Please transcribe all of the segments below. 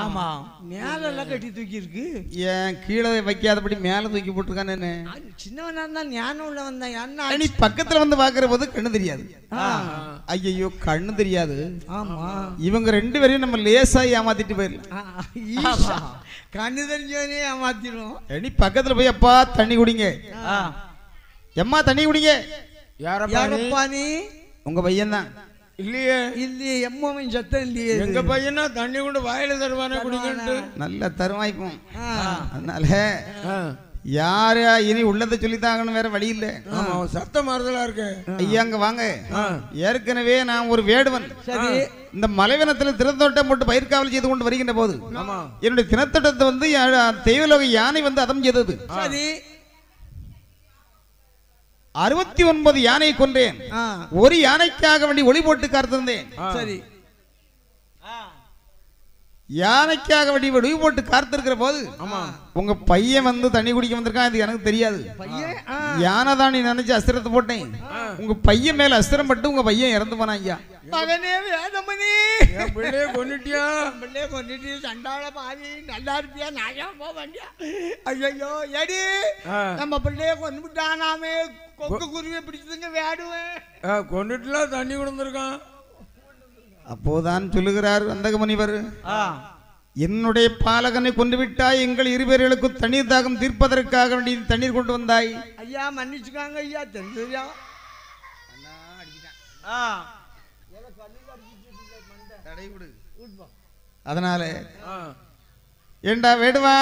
ஆமா மேல எல்லாம் கட்டி தூக்கி இருக்கு. ஏன் கீழே வைக்காதபடி மேல தூக்கி போட்டிருக்கானே. சின்னவனா இருந்தா ஞானம் உள்ள வந்தா நீ பக்கத்துல வந்து பாக்குற போது கண்ணு தெரியாது. ஐயோ கண்ணு தெரியாது. ஆமா இவங்க ரெண்டு பேரையும் நம்ம லேசா ஏமாத்திட்டு போயிடலாம். கண்ணு தெரிஞ்சவனே ஏமாத்திடும். நீ பக்கத்துல போய் அப்பா தண்ணி குடிங்க, எம்மா தண்ணி குடிங்க. யாரப்பா நீ? உங்க பையன் தான். இல்லையே இல்லையே எம்மவன் சத்தம் இல்லையே. எங்க பையனா தண்ணி கொண்டு வாயில தருவானே குடிக்கட்டு. நல்ல தருவாய்ப்போம். அதனால யாரு இனி உள்ளதை சொல்லித்தாங்கன்னு வேற வழி இல்ல. சத்த மாறுதலா இருக்கு. ஐயா அங்க வாங்க. ஏற்கனவே நான் ஒரு வேடுவன். சரி இந்த மலைவனத்துல தினத்தோட்டம் போட்டு பயிர்காவல் செய்து கொண்டு வருகின்ற போது என்னுடைய தினத்தோட்டத்தை வந்து தெய்வலோக யானை வந்து அதம் செய்தது. சரி 69 யானையை கொன்றேன். ஒரு யானைக்காக வேண்டி ஒளி போட்டு காத்திருந்தேன். சரி யானைக்காக வேண்டி ஒளி போட்டு காத்திருக்கிற போது உங்க பையன் வந்து தண்ணி குடிக்க வந்திருக்கான். இது எனக்கு தெரியாது. யானை தான் நீ நினைச்சு அஸ்திரத்தை போட்டேன். உங்க பையன் மேல அஸ்திரம் பட்டு உங்க பையன் இறந்து போனான். ஐயா மகனே வேதமணி பிள்ளைய கொன்னுட்டியா? பிள்ளைய கொன்னுட்டு சண்டாள பாவி நல்லா இருப்பியா? நாயா போக வேண்டியா? ஐயோ எடி நம்ம பிள்ளைய கொண்டுட்டானாமே. கொக்கு குருவியை பிடிச்சதுங்க வேடுவேன். கொண்டுட்டுலாம் தண்ணி கொடுத்துருக்கான். அப்போதான் சொல்லுகிறார் அந்தக முனிவர், என்னுடைய பாலகனை கொண்டு விட்டாய். எங்கள் இருவேர்களுக்கு தண்ணீர் தாகம் தீர்ப்பதற்காக வேண்டி தண்ணீர் கொண்டு வந்தாய். ஐயா மன்னிச்சுக்காங்க ஐயா. தெரிஞ்சா அதனால ஏண்டா வேடுவா,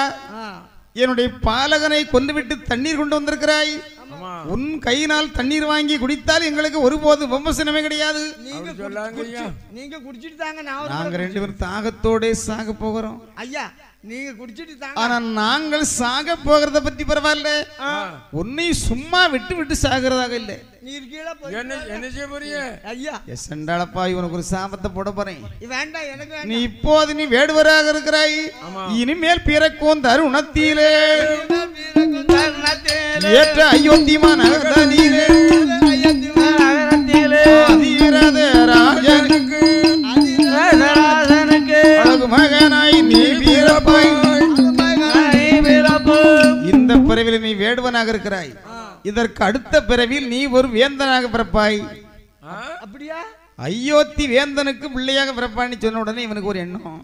என்னுடைய பாலகனை கொண்டுவிட்டு தண்ணீர் கொண்டு வந்திருக்கிறாய். உன் கையினால் தண்ணீர் வாங்கி குடித்தால் எங்களுக்கு ஒருபோது விமர்சனமே கிடையாது. நீங்க குடிச்சிட்டு தாங்க. நாங்க ரெண்டு பேரும் தாகத்தோட சாக போகிறோம். ஐயா நீங்க குடிச்சிட்டு தாங்க. ஆனா நாங்கள் சாக போகிறத பத்தி பரவாயில்ல, உன்னை சும்மா விட்டு விட்டு சாகிறதாக இல்ல. நீர் கீழே என்ன செய்ய போறீங்க? ஐயா செண்டாளப்பா இவனுக்கு ஒரு சாபத்தை போட போறேன். வேண்டாம் எனக்கு. நீ இப்போது நீ வேடுவராக இருக்கிறாய். இனிமேல் பிறக்கும் தருணத்திலே ஏற்ற அயோத்திமா நகரத்திலே ராஜனுக்கு அழகு மகனாய் நீ வீரப்பாய். இந்த பிறவியில் நீ வேடுவனாக இருக்கிறாய். இதற்கு அடுத்த பிறவியில் நீ ஒரு வேந்தனாக பிறப்பாய். அப்படியா? அயோத்தி வேந்தனுக்கு பிள்ளையாக பிறப்பான்னு சொன்ன உடனே இவனுக்கு ஒரு எண்ணம்,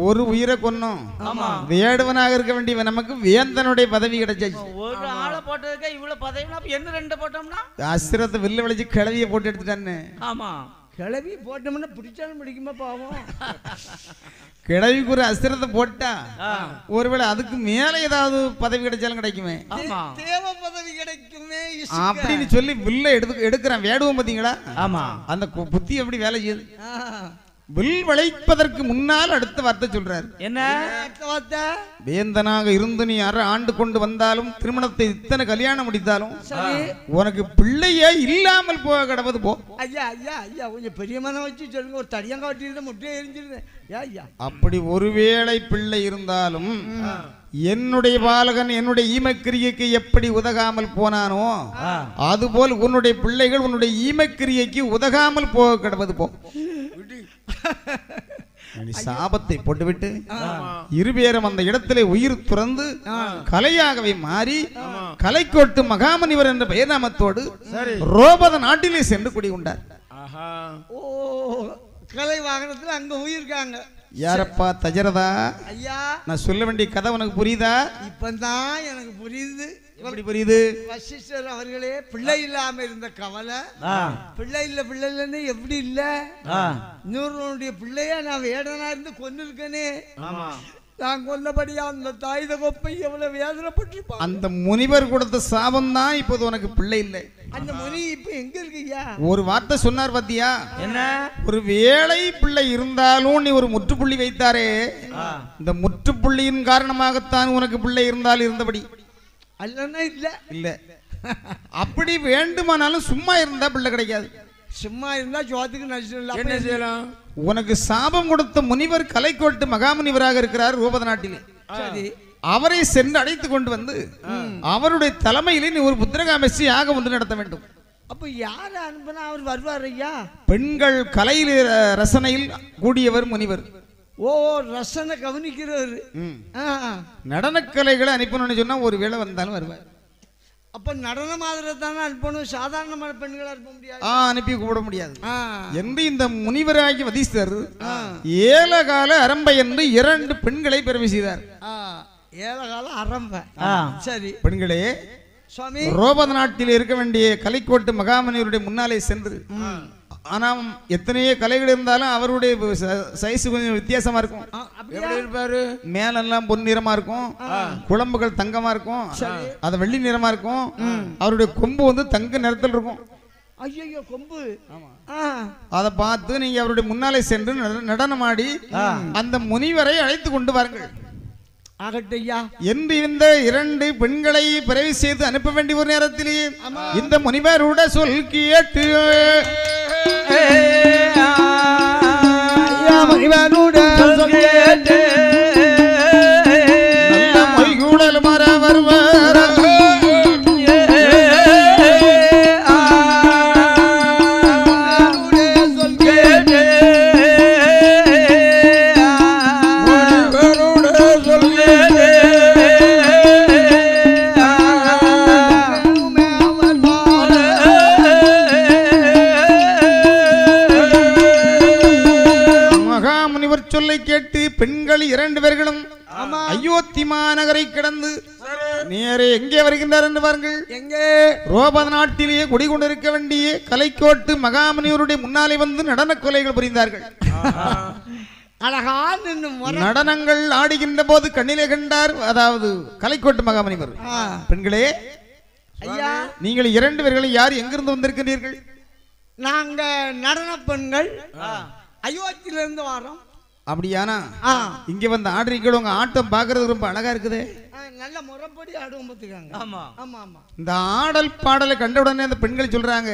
ஒரு உயிரை கொன்னோம், வேடுவனாக இருக்க வேண்டிய நமக்கு வேந்தனுடைய பதவி கிடைச்சாச்சு. ஒரு ஆளை போட்டதுக்கு இவ்வளவு பதவி என்ன ரெண்டு போட்டோம்னா அஸ்திரத்தை வில்ல வளைச்சு கிளவிய போட்டு எடுத்துட்டான்னு. ஆமா கிளவி போட்டோம்னா பிடிச்சாலும் பிடிக்குமா பாவம். கிளவிக்கு ஒரு அஸ்திரத்தை போட்டா ஒருவேளை அதுக்கு மேல ஏதாவது பதவி கிடைச்சாலும் கிடைக்குமே. தேவ பதவி கிடைக்குமே அப்படின்னு சொல்லி வில்ல எடுக்கிறான் வேடுவோம் பாத்தீங்களா? ஆமா அந்த புத்தி எப்படி வேலை செய்யுது. வில் வளைப்பதற்கு முன்னால் அடுத்த வார்த்தை சொல்றாரு. என்ன வார்த்தை? வேந்தனாக இருந்து நீ அரை ஆண்டு கொண்டு வந்தாலும் திருமணத்தை இத்தனை கல்யாணம் முடித்தாலும் உனக்கு பிள்ளையே இல்லாமல் போக கடவுது போ. ஐயா ஐயா ஐயா கொஞ்சம் பெரிய மனம் வச்சு சொல்லுங்க. ஒரு தடியங்க வட்டிருந்த முட்டையை எரிஞ்சிருந்தேன். ஐயா அப்படி ஒருவேளை பிள்ளை இருந்தாலும் என்னுடைய பாலகன் என்னுடைய ஈமக்கிரியைக்கு எப்படி உதகாமல் போனானோ அதுபோல் உன்னுடைய பிள்ளைகள் உன்னுடைய ஈமக்கிரியைக்கு உதகாமல் போக கடவுது போ. சாபத்தை போட்டுவிட்டு இருவேரும் அந்த இடத்திலே உயிர் துறந்து கலையாகவே மாறி கலைக்கோட்டு மகாமணிவர் என்ற பெயர் நாமத்தோடு ரோபத நாட்டிலே சென்று குடிகொண்டார். ஓ கலை வாகனத்துல அங்க உயிருக்காங்க. யாரப்பா தஜரதா? ஐயா நான் சொல்ல வேண்டிய கதை உனக்கு புரியுதா? இப்பதான் எனக்கு புரியுது. எப்படி புரியுது? வசிஷ்டர் அவர்களே பிள்ளை இல்லாம இருந்த கவலை, பிள்ளை இல்லன்னு எப்படி இல்ல, இன்னொருடைய பிள்ளைய நான் வேடனா இருந்து கொண்டு இருக்கனே, நான் கொல்லபடியா அந்த தாயுத கொப்பை எவ்வளவு வேதனைப்பட்டிருப்பான். அந்த முனிவர் கொடுத்த சாபம் தான் இப்போது உனக்கு பிள்ளை இல்லை. அந்த முனி இப்ப எங்க இருக்கியா? ஒரு வார்த்தை சொன்னார் பாத்தியா? என்ன? ஒரு வேளை பிள்ளை இருந்தாலும் நீ ஒரு முற்றுப்புள்ளி வைத்தாரே, இந்த முற்றுப்புள்ளியின் காரணமாகத்தான் உனக்கு பிள்ளை இருந்தால் இருந்தபடி அல்லன்னா இல்ல இல்ல. அப்படி வேண்டுமானாலும் சும்மா இருந்தா பிள்ளை கிடைக்காது. சும்மா இருந்தா ஜோத்துக்கு நஷ்டம். என்ன செய்யலாம்? உனக்கு சாபம் கொடுத்த முனிவர் கலைக்கோட்டு மகாமுனிவராக இருக்கிறார் ரூபத நாட்டிலே. சரி அவரை சென்று அழைத்து கொண்டு வந்து அவருடைய தலைமையிலே நீ ஒரு புத்திரகாமேசி யாக ஒன்று நடத்த வேண்டும். அப்ப யார அனுப்பினா அவர் வருவார் ஐயா? பெண்கள் கலையில் ரசனையில் கூடியவர் முனிவர். ஓ ரசனை கவனிக்கிறவர். நடனக்கலைகளை அனுப்பணும்னு சொன்னா ஒரு வேளை வந்தாலும் வருவார். அப்ப நடன மாதிரி தானே அனுப்பணும், சாதாரணமான பெண்களை அனுப்ப முடியாது. அனுப்பி கூப்பிட முடியாது என்று இந்த முனிவராகி வதிஷ்டர் ஏலகால அரம்பை என்று 2 பெண்களை பிறவி செய்தார். ஏலகால அரம்பை. சரி பெண்களே, சுவாமி ரோபத நாட்டில் இருக்க வேண்டிய கலைக்கோட்டு மகாமனியருடைய முன்னாலே சென்று, ஆனால் எத்தனையோ கலைகள் இருந்தாலும் அவருடைய சைஸ் கொஞ்சம் வித்தியாசமா இருக்கும். எப்படி இருப்பாரு? மேலெல்லாம் பொன்னிறமா இருக்கும், குழம்புகள் தங்கமா இருக்கும், அது வெள்ளி நிறமா இருக்கும். அவருடைய கொம்பு வந்து தங்க நிறத்தில் இருக்கும். ஐயோ கொம்பு. அதை பார்த்து நீங்க அவருடைய முன்னாலே சென்று நடனமாடி அந்த முனிவரை அழைத்து கொண்டு வாருங்கள் என்று இந்த 2 பெண்களை பிறவி செய்து அனுப்ப வேண்டிய ஒரு நேரத்திலேயே இந்த முனிவருடைய சொல் கேட்டு நல்ல மொய்கூடல் மர வருவார். சொல்லை கேட்டு பெண்கள் 2 பேர்களும் அயோத்தி மாநகரை கடந்து நேரே எங்கே வருகின்றார் என்று பாருங்கள். எங்கே? ரோபத நாட்டிலேயே குடிகொண்டிருக்க வேண்டிய கலைக்கோட்டு மகாமுனிவருடைய முன்னாலே வந்து நடன கொலைகள் புரிந்தார்கள். நடனங்கள் ஆடுகின்ற போது கண்ணிலே கண்டார், அதாவது கலைக்கோட்டு மகாமுனிவர். பெண்களே, ஐயா நீங்கள் 2 பேர்களும் யார் எங்கிருந்து வந்திருக்கிறீர்கள்? நாங்க நடன பெண்கள் அயோத்தியிலிருந்து வரோம். அப்படியானா இங்க வந்து ஆடுறீங்க, உங்க ஆட்டம் பாக்குறது ரொம்ப அழகா இருக்குது. நல்ல முறைப்படி ஆடுவோம் பாத்துக்காங்க. ஆமா ஆமா ஆமா. இந்த ஆடல் பாடலை கண்ட உடனே அந்த பெண்கள் சொல்றாங்க,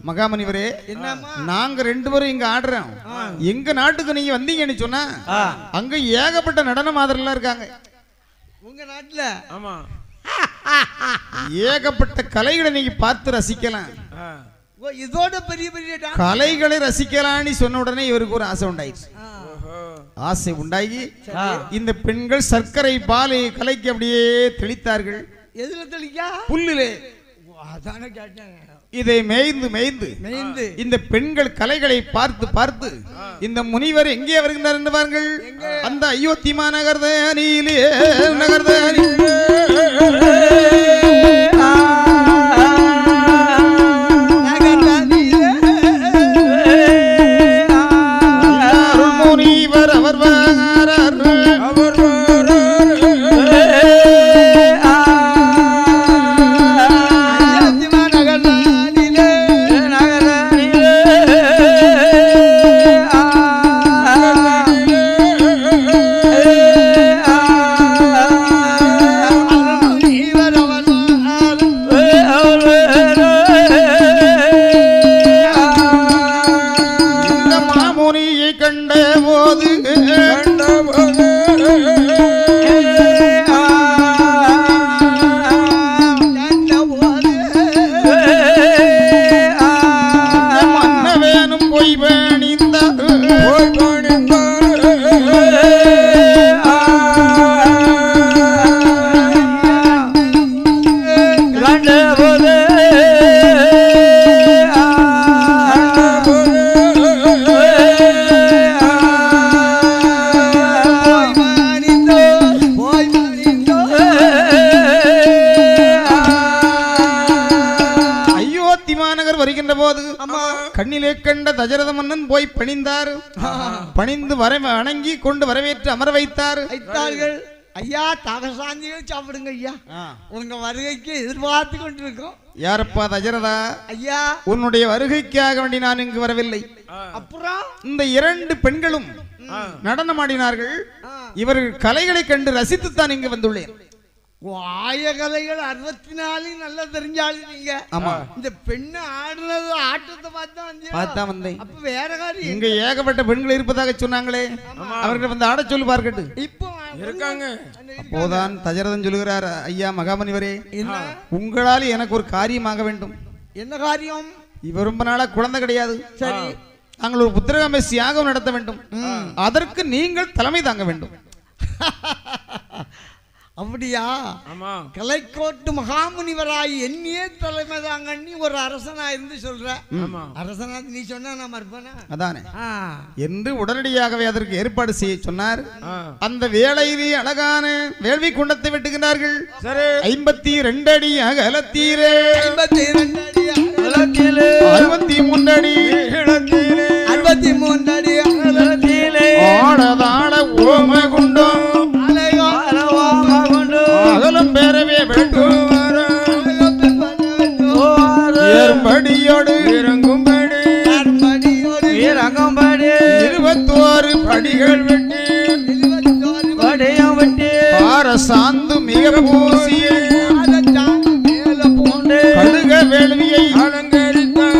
மகாமுனிவரே நாங்க 2 பேரும் இங்க ஆடுறோம், எங்க நாட்டுக்கு நீங்க வந்தீங்கன்னு சொன்னா அங்க ஏகப்பட்ட நடன மாதிரிலாம் இருக்காங்க. உங்க நாட்டுல ஆமா ஏகப்பட்ட கலைகளை நீங்க பார்த்து ரசிக்கலாம். இதோட பெரிய பெரிய கலைகளை ரசிக்கலான்னு சொன்ன உடனே இவருக்கு ஒரு ஆசை உண்டாயிடுச்சு. ஆசை உண்டாகி இந்த பெண்கள் சர்க்கரை பாலை கலைக்கு அப்படியே தெளித்தார்கள். எதுல தெளிக்கா? புல்லிலே. இதை மேய்ந்து மேய்ந்து மேய்ந்து இந்த பெண்கள் கலைகளை பார்த்து பார்த்து இந்த முனிவர் எங்கே வருகின்றார் என்று பாருங்கள். அந்த அயோத்தி மாநகர்தானிலே நகர்தானி கண்ணிலே கண்ட தசரத மன்னன் போய் பணிந்தார். பணிந்து வணங்கி கொண்டு வரவேற்று அமர வைத்தார். ஐயா தகசாந்திகள் சாப்பிடுங்க ஐயா, உங்க வருகைக்கு எதிர்பார்த்து கொண்டிருக்கோம். யாரப்பா தசரதா? ஐயா உன்னுடைய வருகைக்காக வேண்டி நான் இங்கு வரவில்லை. அப்புறம் இந்த 2 பெண்களும் நடனமாடினார்கள். இவர்கள் கலைகளை கண்டு ரசித்துத்தான் இங்கு வந்துள்ளேன். கலைகள் 64 நல்லா தெரிஞ்சாலும் நீங்க இந்த பெண்ணு ஆடுறது ஆட்டத்தை பார்த்தா வந்தேன். அப்ப வேற காரியம் இங்க ஏகப்பட்ட பெண்கள் இருப்பதாக சொன்னாங்களே, அவர்கள் வந்து ஆட சொல்லு பார்க்கட்டு. இப்போ இருக்காங்க. அப்போதான் தசரதன் சொல்லுகிறார், ஐயா மகாமுனிவரே, உங்களால் எனக்கு ஒரு காரியமாக வேண்டும். என்ன காரியம்? இவர் ரொம்ப நாளா குழந்தை கிடையாது. சரி, நாங்கள் ஒரு புத்திரகாமேசி யாகம் நடத்த வேண்டும். அதற்கு நீங்கள் தலைமை தாங்க வேண்டும். அப்படியா? ஆமா. கலைக்கோட்டு மகாமுனிவராய் என்னையே தலைமை தாங்க நீ ஒரு அரசனா இருந்து சொல்ற. அரசனா நீ சொன்னா நான் மறுப்பேனா? அதானே என்று உடனடியாகவே அதற்கு ஏற்பாடு செய்ய சொன்னார். அந்த வேளையிலே அழகான வேள்வி குண்டத்தை வெட்டுகிறார்கள். 52 அடி அகலத்தீரே, 52 அடி அகலத்திலே, 63 அடி இளத்திலே, 63 அடி அகலத்திலே, ஆடதாட ஓம குண்டம் அகலம் பெறவே வெட்டுவார ஏற்படியோடு இறங்கும்படி 21 படிகள் வெட்டி சாந்து மிக பூசிய கடுக வேள்வியை அலங்கரித்தார்.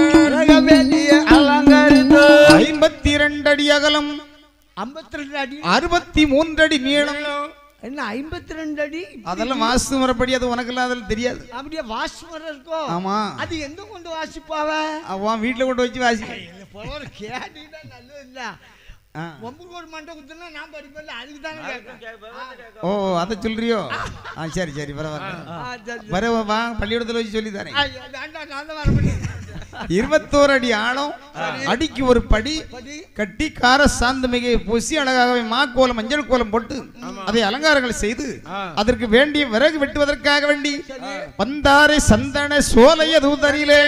52 அடி அகலம், 52 அடி, 63 அடி நீளம். என்ன 52 அடி? அதெல்லாம் வாஸ்து முறைப்படி, அது உனக்கெல்லாம் அதெல்லாம் தெரியாது. அப்படியே வாசி முறை இருக்கும். ஆமா, அது எங்க கொண்டு வாசிப்பாவ? அவன் வீட்டுல கொண்டு வச்சு வாசி. கேட்டீங்கன்னா நல்லது இல்ல. ஒம்புகோடு மண்டை குத்துனா நான் படிப்பேன், அதுக்கு தானே. ஓ, அதை சொல்றியோ? சரி சரி, பரவாயில்ல. வர வா, பள்ளிக்கூடத்துல வச்சு சொல்லி தரேன். 21 அடி ஆழம், அடிக்கு ஒரு படி கட்டி கார சாந்து மிக பூசி அழகாகவே மாக்கோலம் மஞ்சள் கோலம் போட்டு அதை அலங்காரங்கள் செய்து அதற்கு வேண்டிய விறகு வெட்டுவதற்காக வேண்டி வந்தாரை சந்தன சோலையது தனிலே,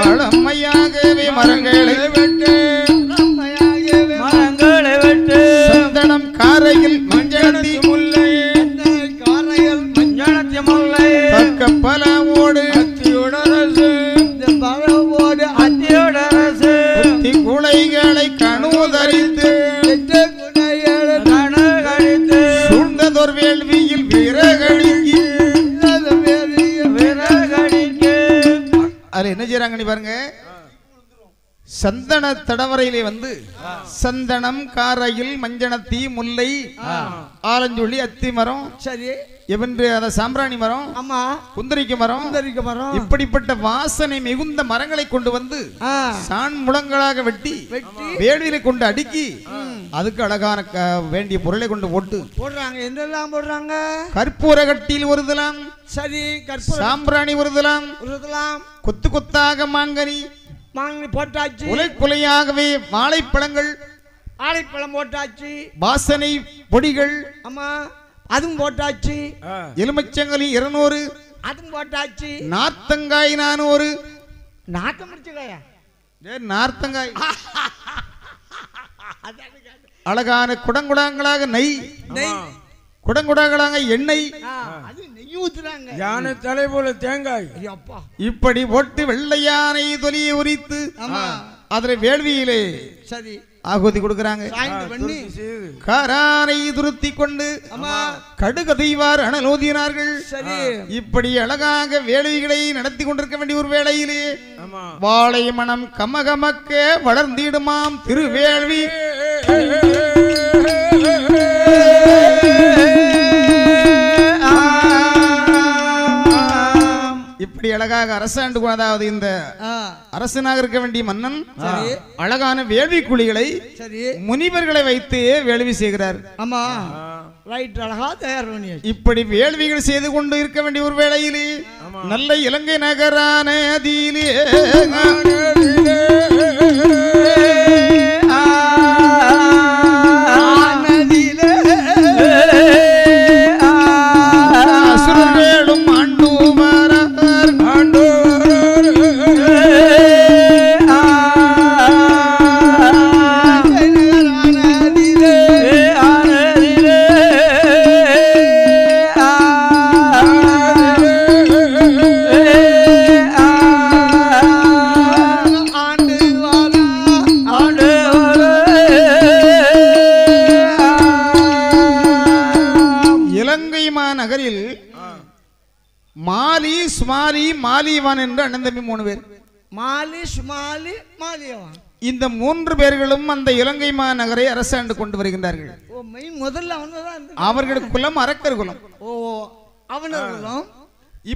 வளமையாகவே மரங்களை வெட்டு, சந்தனம் காரையில் மஞ்சளத்தி முல்லை, பக்க பலவோடு குலைகளை கணுதரித்து சூழ்ந்ததொரு வேள்வியில் விறகடிக்கு அதுல என்ன செய்யறாங்க நீ பாருங்க. சந்தன தடவரையிலே வந்து சந்தனம் காரையில் மஞ்சனத்தி முல்லை ஆலஞ்சுள்ளி அத்தி மரம், சரி, எவன்று அத சாம்பிராணி மரம், ஆமா, குந்தரிக்க மரம், இப்படிப்பட்ட வாசனை மிகுந்த மரங்களை கொண்டு வந்து சான் முழங்களாக வெட்டி வேள்வியில கொண்டு அடுக்கி அதுக்கு அழகான வேண்டிய பொருளை கொண்டு போடுறாங்க. என்னெல்லாம் போடுறாங்க? கற்பூர கட்டியில் ஒருதலாம், சரி, சாம்பிராணி ஒருதலாம், கொத்து கொத்தாக மாங்கனி போட்டாச்சு, குலை குலையாகவே வாழைப்பழங்கள், வாழைப்பழம் போட்டாச்சு, வாசனை பொடிகள், ஆமா, அதுவும் போட்டாச்சு, எலுமிச்சங்களி 200, அதுவும் போட்டாச்சு, நார்த்தங்காய் 400, நாட்டம் முடிச்சுக்காயா நார்த்தங்காய், அழகான குடங்குடாங்களாக நெய், குடங்குடாங்களாக எண்ணெய், யானை தலை போல தேங்காய், இப்படி போட்டு வெள்ளை யானை தொலியை உரித்து அதில் வேள்வியிலே சரி ஆகுதி கொடுக்கிறாங்க. காரானை துருத்தி கொண்டு கடுக தெய்வார் அனலோதினார்கள். இப்படி அழகாக வேள்விகளை நடத்தி கொண்டிருக்க வேண்டிய ஒரு வேளையிலே வாழை மனம் கமகமக்க வளர்ந்திடுமாம் திருவேள்வி. இப்படி அழகாக அரசாண்டு, அதாவது இந்த அரசனாக இருக்க வேண்டிய மன்னன் அழகான வேள்வி குழிகளை முனிவர்களை வைத்து வேள்வி செய்கிறார். ஆமா, ரைட், அழகா தயார் பண்ணி இப்படி வேள்விகள் செய்து கொண்டு இருக்க வேண்டிய ஒரு வேளையிலே நல்ல இலங்கை நகரான அதிலே அசுரர்களும் நகரில் மாலி சுமாலி மாலிவான் என்று அண்ணன் தம்பி 3 பேர். மாலி சுமாலி மாலிவான், இந்த 3 பேர்களும் அந்த இலங்கை மாநகரை அரசாண்டு கொண்டு வருகின்றார்கள். முதல்ல அவர்களுடைய குலம் அரக்கர் குலம். அவனர்களும்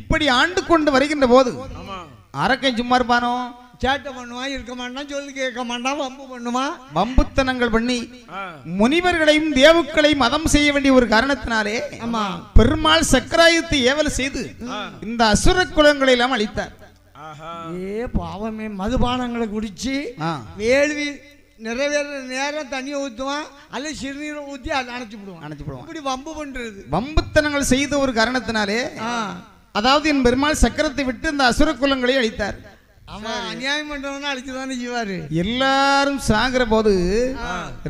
இப்படி ஆண்டு கொண்டு வருகின்ற போது அரக்கன் சும்மா இருப்பானோ? சேட்டை பண்ணுவான், இருக்க மாட்டான், சொல்லி கேட்க மாட்டான், வம்பு பண்ணுவான், வம்புத்தனங்கள் பண்ணி முனிவர்களையும் தேவுக்களையும் மதம் செய்ய வேண்டிய ஒரு காரணத்தினாலே ஆமா பெருமாள் சக்கராயுத்தை ஏவல் செய்து இந்த அசுர குலங்களை எல்லாம் அழித்தார். ஏ பாவமே, மதுபானங்களை குடிச்சு வேள்வி நிறைவேற நேரம் தண்ணியை ஊற்றுவான், அல்ல சிறுநீரை ஊற்றி அதை அணைச்சு விடுவான். இப்படி வம்பு பண்றது வம்புத்தனங்கள் செய்த ஒரு காரணத்தினாலே அதாவது என் பெருமாள் சக்கரத்தை விட்டு இந்த அசுர குலங்களை அழித்தார். அவன் அநியாயம் பண்றவனா அழிச்சுதானே செய்வாரு. எல்லாரும் சாகிற போது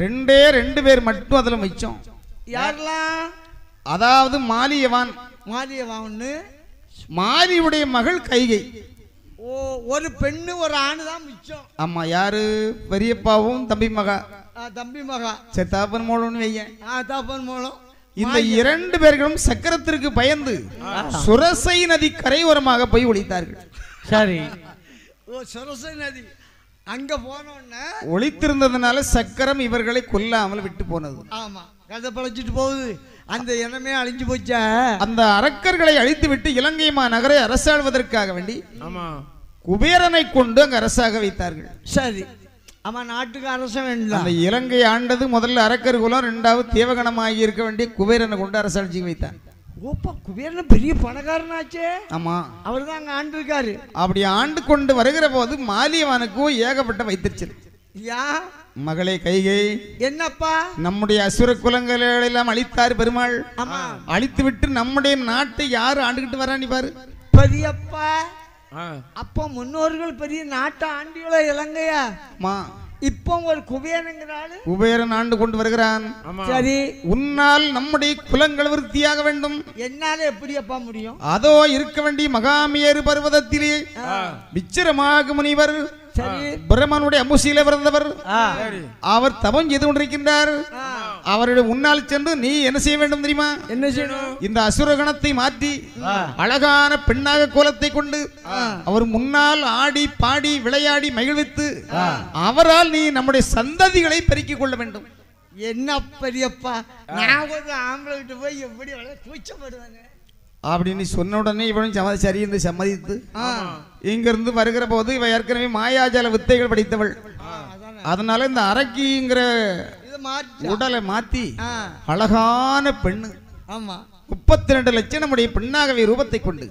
2 பேர் மட்டும் அதுல மிச்சம். யாரெல்லாம்? அதாவது மாலியவான் ஒண்ணு, மாலியுடைய மகள் கைகை. ஓ, ஒரு பெண்ணு ஒரு ஆணு தான் மிச்சம். ஆமா, யாரு? பெரியப்பாவும் தம்பி மகா. தம்பி மகா சரி, தாப்பன் மூலம்னு வையன். தாப்பன் மூலம். இந்த 2 பேர்களும் சக்கரத்திற்கு பயந்து சுரசை நதி கரையோரமாக போய் ஒளித்தார்கள். சரி. ஓ, சுரசை நதி அங்க போனோன்னு ஒளித்திருந்ததுனால சக்கரம் இவர்களை கொல்லாமல் விட்டு போனது. ஆமா, கதை பழச்சிட்டு போகுது. அந்த இனமே அழிஞ்சு போச்சா. அந்த அரக்கர்களை அழித்து விட்டு இலங்கை நகரை அரசாள்வதற்காக வேண்டி குபேரனை கொண்டு அங்கு அரசாக வைத்தார்கள். சரி. ஆமா, நாட்டுக்கு அரசன் வேண்டாம். அந்த இலங்கை ஆண்டது முதல்ல அரக்கர் குலம், 2வது தேவகணமாகி இருக்க வேண்டிய குபேரனை கொண்டு அரசாட்சி வைத்தார். ஓப்பா, குபேரன் பெரிய பணக்காரனாச்சே. ஆமா, அவர் தான் அங்க ஆண்டு இருக்காரு. அப்படி ஆண்டு கொண்டு வருகிற போது மாலியவானுக்கும் ஏகப்பட்ட வைத்திருச்சல். யா மகளே கைகை, என்னப்பா நம்முடைய அசுர குலங்களை எல்லாம் அழித்தார் பெருமாள். ஆமா, அழித்து விட்டு நம்முடைய நாட்டை யாரு ஆண்டுகிட்டு வரானி பாரு. பெரியப்பா, அப்போ முன்னோர்கள் பெரிய நாட்டை ஆண்டிகளோ இலங்கையா? இப்போ ஒரு குபேரங்கிறாள், குபேரன் ஆண்டு கொண்டு வருகிறான். சரி, உன்னால் நம்முடைய குலங்கள் விருத்தியாக வேண்டும். என்னால எப்படி அப்பா முடியும்? அதோ இருக்க வேண்டிய மகாமேரு பர்வதத்திலே விச்சிரமாக முனிவர் பிரம்மனுடைய அம்புசியில பிறந்தவர், அவர் தவம் செய்து கொண்டிருக்கின்றார். அவருடைய முன்னால் சென்று நீ என்ன செய்ய வேண்டும் தெரியுமா? என்ன செய்யணும்? இந்த அசுரகணத்தை மாற்றி அழகான பெண்ணாக கோலத்தை கொண்டு அவர் முன்னால் ஆடி பாடி விளையாடி மகிழ்வித்து அவரால் நீ நம்முடைய சந்ததிகளை பெருக்கிக் கொள்ள வேண்டும். என்ன பெரியப்பா, நான் ஒரு ஆம்பளை விட்டு போய் எப்படி தூச்சப்படுவாங்க அப்படின்னு சொன்ன உடனே இவனும் சரி என்று சம்மதித்து இங்கிருந்து வருகிற போது இவ ஏற்கனவே மாயாஜால வித்தைகள் படித்தவள். அதனால இந்த அரக்கிங்கிற உடலை மாத்தி அழகான பெண்ணு, 32 லட்சம் நம்முடைய பெண்ணாகவே ரூபத்தை கொண்டு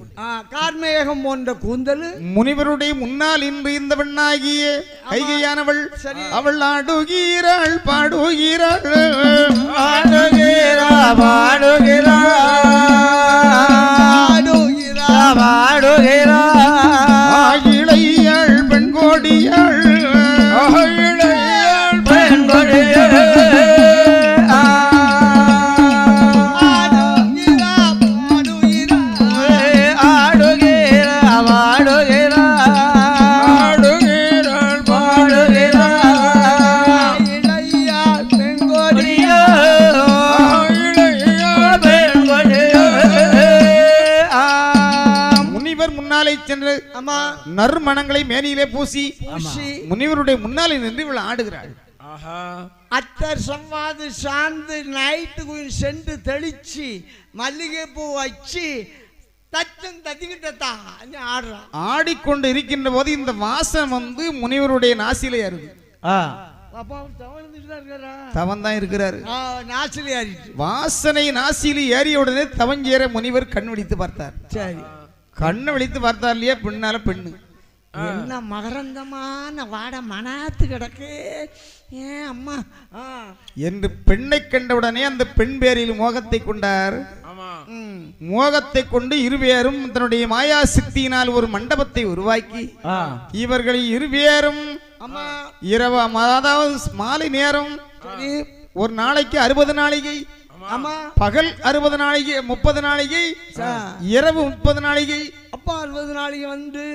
கார்மேகம் போன்ற கூந்தல் முனிவருடைய முன்னால் இன்று இந்த பெண்ணாகிய கைகையானவள் அவள் ஆடுகிறாள் பாடுகிறாள் இளையாள் பெண்கோடியாள் நறுமணங்களை மேனியிலே பூசி முனிவருடைய முன்னாலே நின்று இவள் ஆடுகிறாள். அத்தர் சம்வாது சார்ந்து நைட்டு சென்று தெளிச்சு மல்லிகை பூ வச்சு தச்சம் தத்திக்கிட்டா ஆடுறான். ஆடிக்கொண்டு இருக்கின்ற போது இந்த வாசம் வந்து முனிவருடைய நாசிலே அருது. தவன் இருக்கிறாரு, வாசனை நாசியில் ஏறிய உடனே தவஞ்சேர முனிவர் கண் விழித்து பார்த்தார். சரி, கண்ணை விழித்து பார்த்தார் இல்லையா, பின்னால பெண்ணு என்ன மகரந்தமான வாட மனாத்து கிடக்கு ஏன் அம்மா என்று பெண்ணை கண்டவுடனே அந்த பெண் பேரில் மோகத்தை கொண்டார். மோகத்தை கொண்டு இருவேரும் தன்னுடைய மாயா சக்தியினால் ஒரு மண்டபத்தை உருவாக்கி இவர்களை இருவேரும் இரவு அதாவது மாலை நேரம் ஒரு நாளைக்கு 60 நாளிகை, பகல் 60 நாளிகை, 30 நாளிகை, இரவு 30 நாளிகை. அப்பா 60 நாளிகை வந்து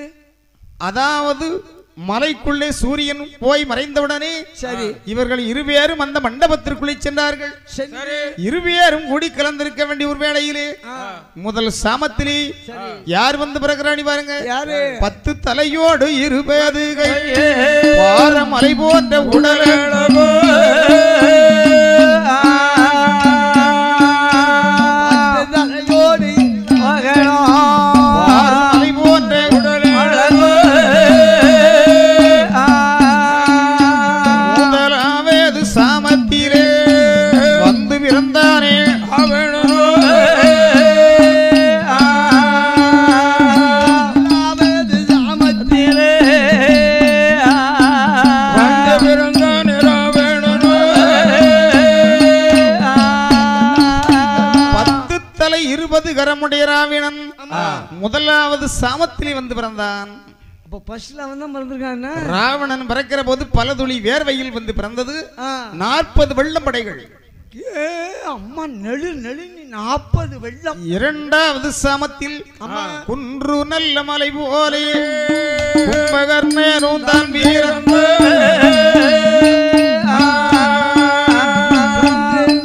அதாவது மலைக்குள்ளே சூரியன் போய் மறைந்தவுடனே சரி இவர்கள் இருவேரும் அந்த மண்டபத்திற்குள்ளே சென்றார்கள். இருவேரும் கூடி கலந்திருக்க வேண்டிய ஒரு வேளையிலே முதல் சாமத்திலே யார் வந்து பிறகுறாணி பாருங்க, 10 தலையோடு 20 கை மலை போன்ற உடல் மலை போன்ற உடல் சாமத்திலே வந்து பிறந்தானே கரமுடைய ராவணன் முதலாவது சாமத்திலே வந்து பிறந்தான். ராவணன் பிறக்கிற போது பல துளி வேர்வையில் வந்து பிறந்தது. 40 வெள்ளம் படைகள். அம்மா நெழு நெழு 40 வெள்ளம். இரண்டாவது சாமத்தில் குன்று நல்ல மலை போலே கும்பகர்ணனும் தான் வீரன்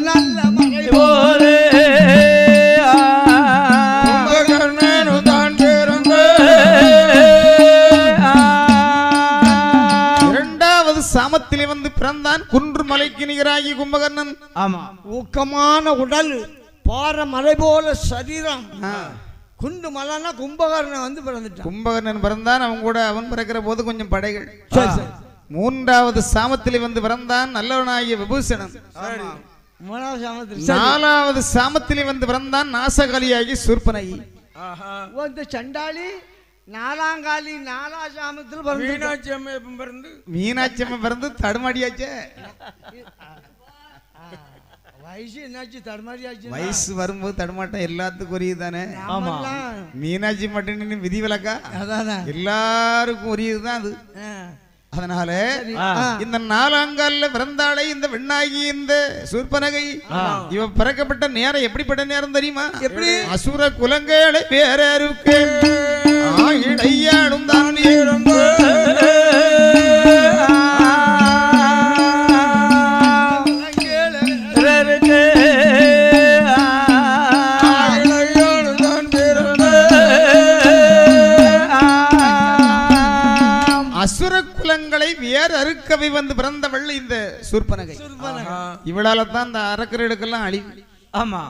நல்ல மலை போலே சாமத்திலே வந்து பிறந்தான். குன்று மலைக்கு நிகராகி கும்பகர்ணன். ஆமா, ஊக்கமான உடல், பாறை மலை போல சரீரம். குண்டு மலைன்னா கும்பகர்ணன் வந்து பிறந்துட்டான். கும்பகர்ணன் பிறந்தான். அவன் கூட அவன் பிறக்கிற போது கொஞ்சம் படைகள். மூன்றாவது சாமத்திலே வந்து பிறந்தான் நல்லவனாகிய விபூஷணன். நாலாவது சாமத்திலே வந்து பிறந்தான் நாசகாலியாகி சூர்பனகி. சண்டாளி நாலாங்காலி நாலாசாமத்தில் மீனாட்சி அம்மா பிறந்து மீனாட்சி அம்மா பிறந்து தடுமாடியாச்சே. வயசு என்னாச்சு? தடுமாடியாச்சு. வயசு வரும்போது தடுமாட்டம் எல்லாத்துக்கும் உரியது தானே. மீனாட்சி மட்டும் விதிவிலக்கா? எல்லாருக்கும் உரியதுதான் அது. அதனால இந்த நாலாங்கால பிறந்தாளை இந்த வெண்ணாகி இந்த சூர்பனகை இவ பிறக்கப்பட்ட நேரம் எப்படிப்பட்ட நேரம் தெரியுமா? எப்படி? அசுர குலங்களை வேறருக்கு ஆயிடையாடும் தான் அசுர குலங்களை வேறு அறுக்கவை வந்து பிறந்தவள் இந்த சூர்பனகை. இவளால தான் இந்த அரக்கர்களுக்கெல்லாம் அழிவு. ஆமா,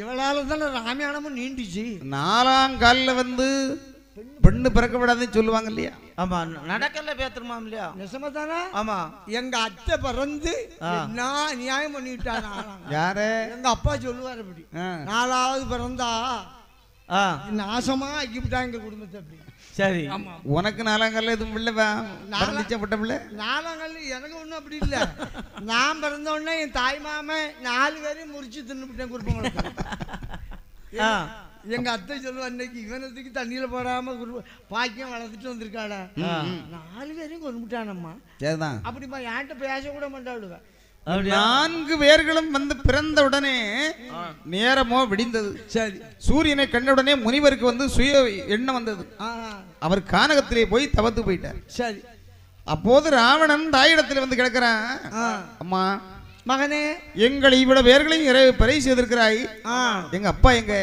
இவளால தான் ராமாயணமும் நீண்டிச்சு. நாலாங்கால வந்து பெண்ணு பிறக்கப்படாதுன்னு சொல்லுவாங்க இல்லையா? ஆமா, நடக்கல பேத்துருமா இல்லையா? நெசமதானா? ஆமா, எங்க அத்தை பிறந்து நான் நியாயம் பண்ணிவிட்டான். யாரு? எங்க அப்பா சொல்லுவார் அப்படி. 4வது பிறந்தா நாசமா ஆக்கிவிட்டாங்க எங்க குடும்பத்தை. அப்படி சரி. உனக்கு நாலாங்கல்ல எதுவும் பிள்ளை பிறந்துச்சப்பட்ட பிள்ளை? நாலாங்கல்ல எனக்கு ஒண்ணும் அப்படி இல்ல. நான் பிறந்த உடனே என் தாய் மாமன் 4 பேரையும் முறிச்சு தின்னுபிட்டேன் குடும்பங்களுக்கு. எங்க அத்தை சொல்லுவா, அன்னைக்கு இவனத்துக்கு தண்ணியில போடாம பாக்கியம் வளர்த்துட்டு வந்திருக்காள, 4 பேரையும் கொண்டுட்டானம்மா. சரிதான். அப்படிமா என்கிட்ட பேச கூட மாட்டாளுவேன். 4 பேர்களும் வந்து பிறந்த உடனே நேரமோ விடிந்தது. சரி. சூரியனை கண்டவுடனே முனிவருக்கு வந்து சுய எண்ணம் வந்தது. அவர் கானகத்திலே போய் தவத்து போயிட்டார். சரி. அப்போது ராவணன் தாயிடத்தில் வந்து கிடக்கிறான். அம்மா மகனே, எங்களை இவ்வளவு பேர்களையும் பிறை செய்திருக்கிறாய், எங்க அப்பா எங்க?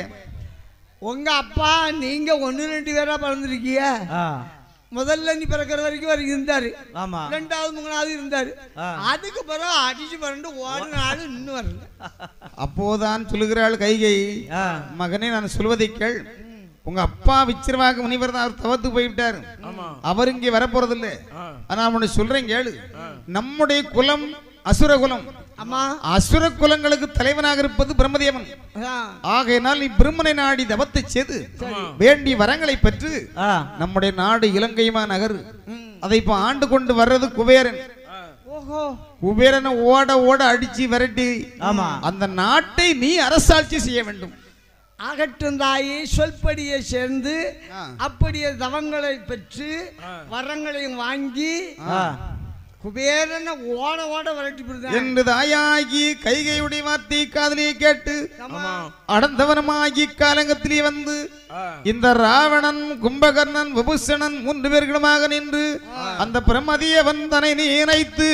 உங்க அப்பா நீங்க 1-2 பேரா பிறந்திருக்கிய. முதல்ல நீ பிறக்கிற வரைக்கும் இருந்தாரு. 2வது 3வது இருந்தாரு. அதுக்கு பிறகு அடிச்சு பரண்டு ஒரு நாள் இன்னும் வரல. அப்போதான் சொல்லுகிறாள் கைகை, மகனே நான் சொல்வதை கேள். உங்க அப்பா விச்சிரவாக முனிவர் தான், அவர் தவத்து போய்விட்டார். அவர் இங்கே வரப்போறதில்லை. ஆனா உன்னை சொல்றேன் கேளு. நம்முடைய குலம் அசுர குலம். அசுர குலங்களுக்கு தலைவனாக இருப்பது பிரம்மதேவன். ஆகையினால் நீ பிரம்மனை நாடி தவத்தை செய்து வேண்டிய வரங்களை பெற்று நம்முடைய நாடு இலங்கைமா நகர். அதை இப்ப ஆண்டு கொண்டு வர்றது குபேரன். குபேரனை ஓட ஓட அடிச்சு விரட்டி அந்த நாட்டை நீ அரசாட்சி செய்ய வேண்டும். ஆகட்டும் தாயே, சொல்படியை சேர்ந்து அப்படியே தவங்களை பெற்று வரங்களையும் வாங்கி குபேரனை ஓட ஓட விரட்டி என்று தாயாகி கைகையுடைய வார்த்தை காதலியை கேட்டு அடந்தவனமாகி காலங்கத்திலே வந்து இந்த ராவணன் கும்பகர்ணன் விபூஷணன் 3 பேர்களுமாக நின்று அந்த பிரம்மதேவன் தன்னை நினைத்து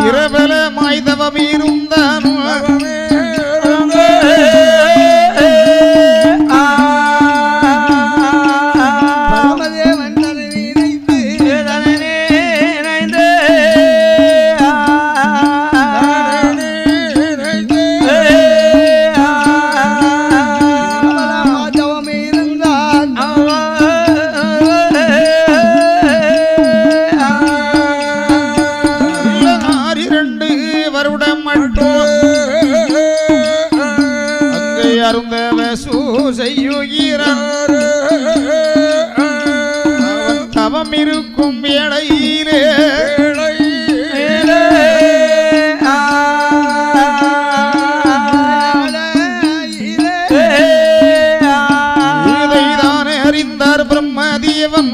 பிரபலமாய் தவமீருந்தான் அருந்தவ செய்யுகிறார் தவம் இருக்கும் வேளையிலே இதைதானே அறிந்தார் பிரம்மதேவன்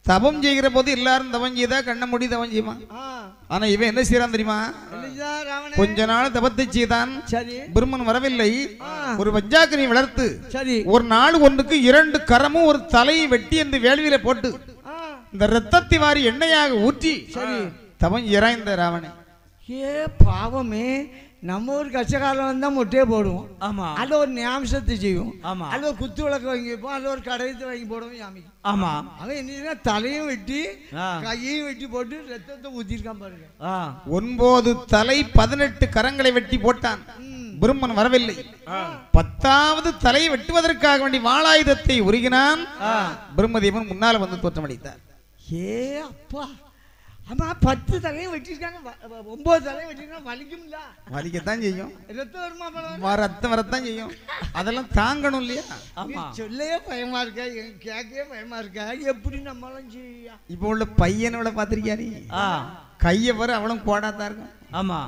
தபம் செய்கிற போது எல்லாரும் தவம் செய்தா கண்ண மூடி தவம் செய்வான். ஆனா இவன் என்ன செய்யறான் தெரியுமா? கொஞ்ச நாள் தபத்தை செய்தான், பிரம்மன் வரவில்லை. ஒரு வஞ்சாக்கினை வளர்த்து ஒரு நாள் ஒன்றுக்கு 2 கரமும் ஒரு தலையை வெட்டி என்று வேள்வியில போட்டு இந்த ரத்தத்தை வாரி எண்ணெயாக ஊற்றி தவம் செய்யறான் இந்த ராவணன். ஏ பாவமே, நம்ம ஒரு கஷ்டகாலம் வந்தா முட்டையே போடுவோம். ஆமா, அது ஒரு ஞாபகத்தை செய்வோம். ஆமா, அது ஒரு குத்து விளக்கு வாங்கி வைப்போம், அது ஒரு கடையத்தை வாங்கி போடுவோம் யாமிக்கு. ஆமா, அவன் என்ன தலையும் வெட்டி கையையும் வெட்டி போட்டு ரத்தத்தை ஊத்திருக்கான் பாருங்க. 9 தலை 18 கரங்களை வெட்டி போட்டான். பிரம்மன் வரவில்லை. 10வது தலையை வெட்டுவதற்காக வேண்டி வாளாயுதத்தை உருகினான். பிரம்மதேவன் முன்னால வந்து தோற்றமளித்தார். ஏ அப்பா, ஆமா 10 தலையும் வெட்டிருக்காங்க, 9 தலையும் வெட்டிருக்காங்க. வலிக்கும்ல? வலிக்கத்தான் செய்யும். ரத்தம் வருமா? ரத்தம் வரத்தான் செய்யும். அதெல்லாம் தாங்கணும் இல்லையா? சொல்லவே பயமா இருக்கா, கேட்கவே பயமா இருக்கா. எப்படி நம்மளும் செய்யா? இப்ப உள்ள பையனோட பாத்திருக்கியா நீ? கைய வர அவளும் கோடாதான் இருக்கும். ஆமா,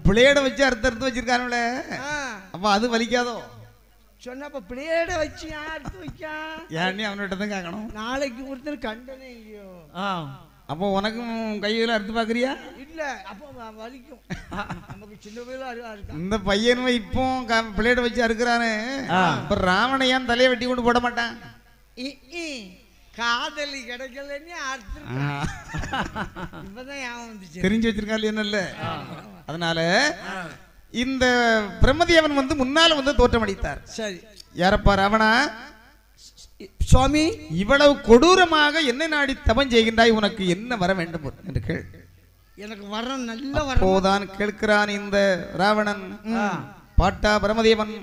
பிளேட வச்சு அறுத்து வச்சிருக்கானுல, அப்ப அது வலிக்காதோ? சொன்னப்ப பிளேட வச்சு அறுத்து வைக்கா அவன்கிட்ட தான் கேட்கணும். நாளைக்கு ஒருத்தர் கண்டனே இல்லையோ, அப்போ உனக்கும் கையில அறுத்து பாக்குறியா? இல்ல, அப்போ வலிக்கும். நமக்கு சின்ன வயசுல இருக்கு. இந்த பையனும் இப்போ பிளேட வச்சு அறுக்கிறானே, இப்ப ராவணையான் தலையை வெட்டி கொண்டு போட மாட்டான். காதலி கிடைக்கலன்னு இப்பதான் தெரிஞ்சு வச்சிருக்காள் என்னல்ல. அதனால இந்த பிரம்மதேவன் வந்து முன்னால வந்து தோற்றமளித்தார். சரி, யாரப்பா ராவணா? சுவாமி, இவ்வளவு கொடூரமாக என்ன நாடி தபம் செய்கின்றாய், உனக்கு என்ன வர வேண்டும் என்று கேள். எனக்கு வரம் நல்ல வரம். அப்போதான் கேட்கிறான் இந்த ராவணன். பாட்டா பிரம்மதேவன்,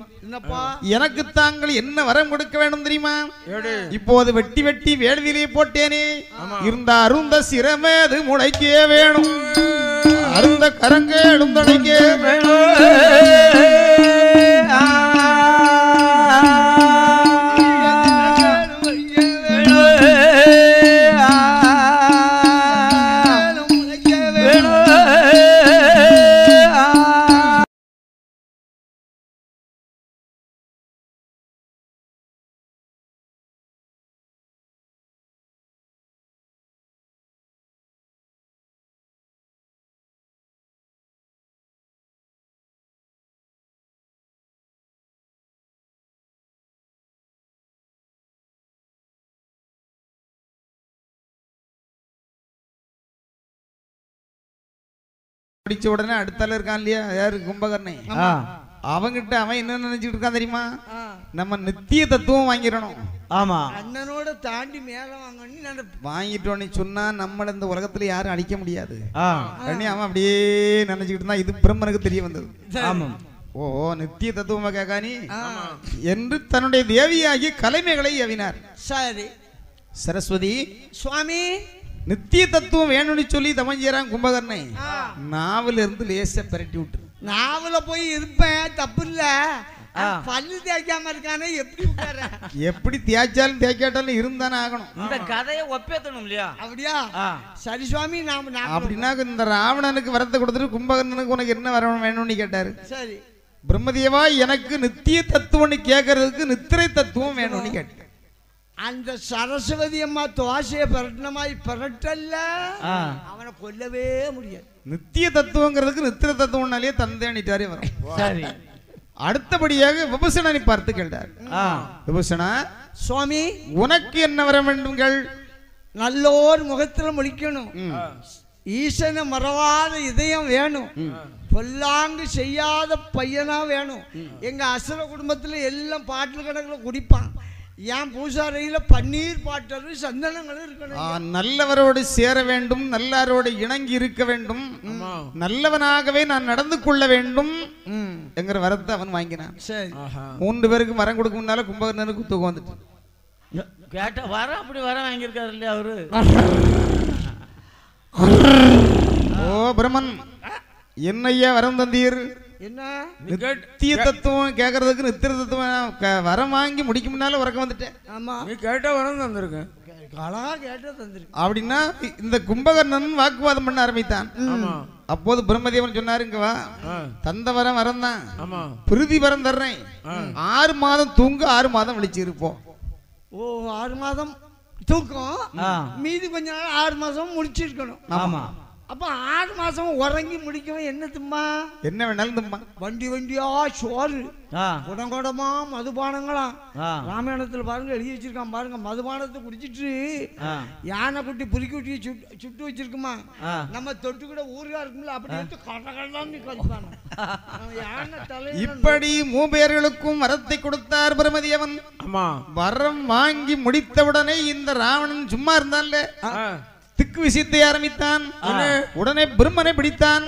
எனக்கு தாங்கள் என்ன வரம் கொடுக்க வேண்டும் தெரியுமா? இப்போது வெட்டி வெட்டி வேள்வியிலே போட்டேனே, இருந்த அருந்த சிரமேது முளைக்கே வேணும், அருந்த கரங்க எழுந்தடைக்கே வேணும். பிடிச்ச உடனே அடுத்தால இருக்கான் இல்லையா, யாரு? கும்பகர்ணை. அவங்கிட்ட அவன் என்ன நினைச்சிட்டு இருக்கான் தெரியுமா? நம்ம நித்திய தத்துவம் வாங்கிடணும். ஆமா, அண்ணனோட தாண்டி மேல வாங்கிட்டோன்னு சொன்னா நம்மள இந்த உலகத்துல யாரும் அழிக்க முடியாது. அவன் அப்படியே நினைச்சுக்கிட்டு தான் இது பிரம்மனுக்கு தெரிய வந்தது. ஆமா, ஓ நித்திய தத்துவமா கேட்கானி என்று தன்னுடைய தேவியாகி கலைமைகளை ஏவினார். சரி, சரஸ்வதி சுவாமி, நித்திய தத்துவம் வேணும்னு சொல்லி தவம் செய்யறான் கும்பகர்ணை. நாவல இருந்து லேசா பெரட்டி விட்டு. நாவல போய் இருப்பேன், தப்பு இல்ல. பல்லு தேய்க்காம இருக்கானே, எப்படி தேய்ச்சாலும் தேய்க்காட்டாலும் இருந்தானே ஆகணும். இந்த கதையை ஒப்பேத்தணும் இல்லையா? அப்படியா? சரி சுவாமி, அப்படின்னா இந்த ராவணனுக்கு வரத்தை கொடுத்துட்டு கும்பகர்ணனுக்கு உனக்கு என்ன வர வேணும்னு கேட்டாரு. சரி, பிரம்மதேவா, எனக்கு நித்திய தத்துவம்னு கேட்கறதுக்கு நித்திரை தத்துவம் வேணும்னு கேட்டேன். அந்த சரஸ்வதி அம்மா தோசையை பரட்டினமாய் பரட்டல்ல, அவனை கொல்லவே முடியாது. நித்திய தத்துவங்கிறதுக்கு நித்திர தத்துவம்னாலே தந்தையானிட்டாரே வரும். சரி, அடுத்தபடியாக விபூஷணனை பார்த்து கேட்டார். விபூஷணா, சுவாமி, உனக்கு என்ன வர வேண்டும்கள்? நல்லோர் முகத்துல முடிக்கணும், ஈசனை மறவாத இதயம் வேணும், பொல்லாங்கு செய்யாத பையனா வேணும். எங்க அசுர குடும்பத்துல எல்லாம் பாட்டில் கணக்கில் குடிப்பான். என் பூசாரையில பன்னீர் பாட்டரும் சந்தனங்களும் இருக்கணும். நல்லவரோடு சேர வேண்டும், நல்லாரோடு இணங்கி இருக்க வேண்டும், நல்லவனாகவே நான் நடந்து கொள்ள வேண்டும் என்கிற வரத்தை அவன் வாங்கினான். சரி, 3 பேருக்கு வரம் கொடுக்க முன்னால கும்பகர்ணனுக்கு தூக்கம் வந்துட்டு கேட்ட வர அப்படி வர வாங்கியிருக்காரு இல்லையா அவரு. ஓ பிரம்மன், என்னையா வரம் தந்தீர்? என்ன நித்திய தத்துவம் கேட்கறதுக்கு நித்திய தத்துவம் வரம் வாங்கி முடிக்க முன்னால உறக்கம் வந்துட்டேன். ஆமா, நீ கேட்ட வரம் தந்திருக்கேன். அழகா கேட்ட தந்திருக்கு. அப்படின்னா இந்த கும்பகர்ணன் வாக்குவாதம் பண்ண ஆரம்பித்தான். அப்போது பிரம்மதேவன் சொன்னாரு, இங்க வா, தந்த வரம் வரம் தான், பிரிதி வரம் தர்றேன். 6 மாதம் தூங்க 6 மாதம் விழிச்சு இருப்போம். ஓ, 6 மாதம் தூக்கம், மீதி கொஞ்ச நாள் 6 மாசம் முடிச்சிருக்கணும். ஆமா, அப்ப 6 மாசம் உறங்கி முடிக்கவும் என்ன திம்மா? என்ன வேணாலும் திம்மா. வண்டி வண்டியா சோறு, குடங்குடமா மதுபானங்களா. ராமாயணத்துல பாருங்க எழுதி வச்சிருக்கான் பாருங்க. மதுபானத்தை குடிச்சிட்டு யானை குட்டி புரிக்கி குட்டி சுட்டு வச்சிருக்குமா. நம்ம தொட்டு கூட ஊருகா இருக்கும்ல, அப்படி எடுத்து கடகடலாம் கழிப்பாங்க. இப்படி 3 பேர்களுக்கும் வரத்தை கொடுத்தார் பிரம்மதேவன். வரம் வாங்கி முடித்தவுடனே இந்த ராவணன் சும்மா இருந்தான்ல, திக்கு விஷயத்தை ஆரம்பித்தான். உடனே பிரம்மனை பிடித்தான்.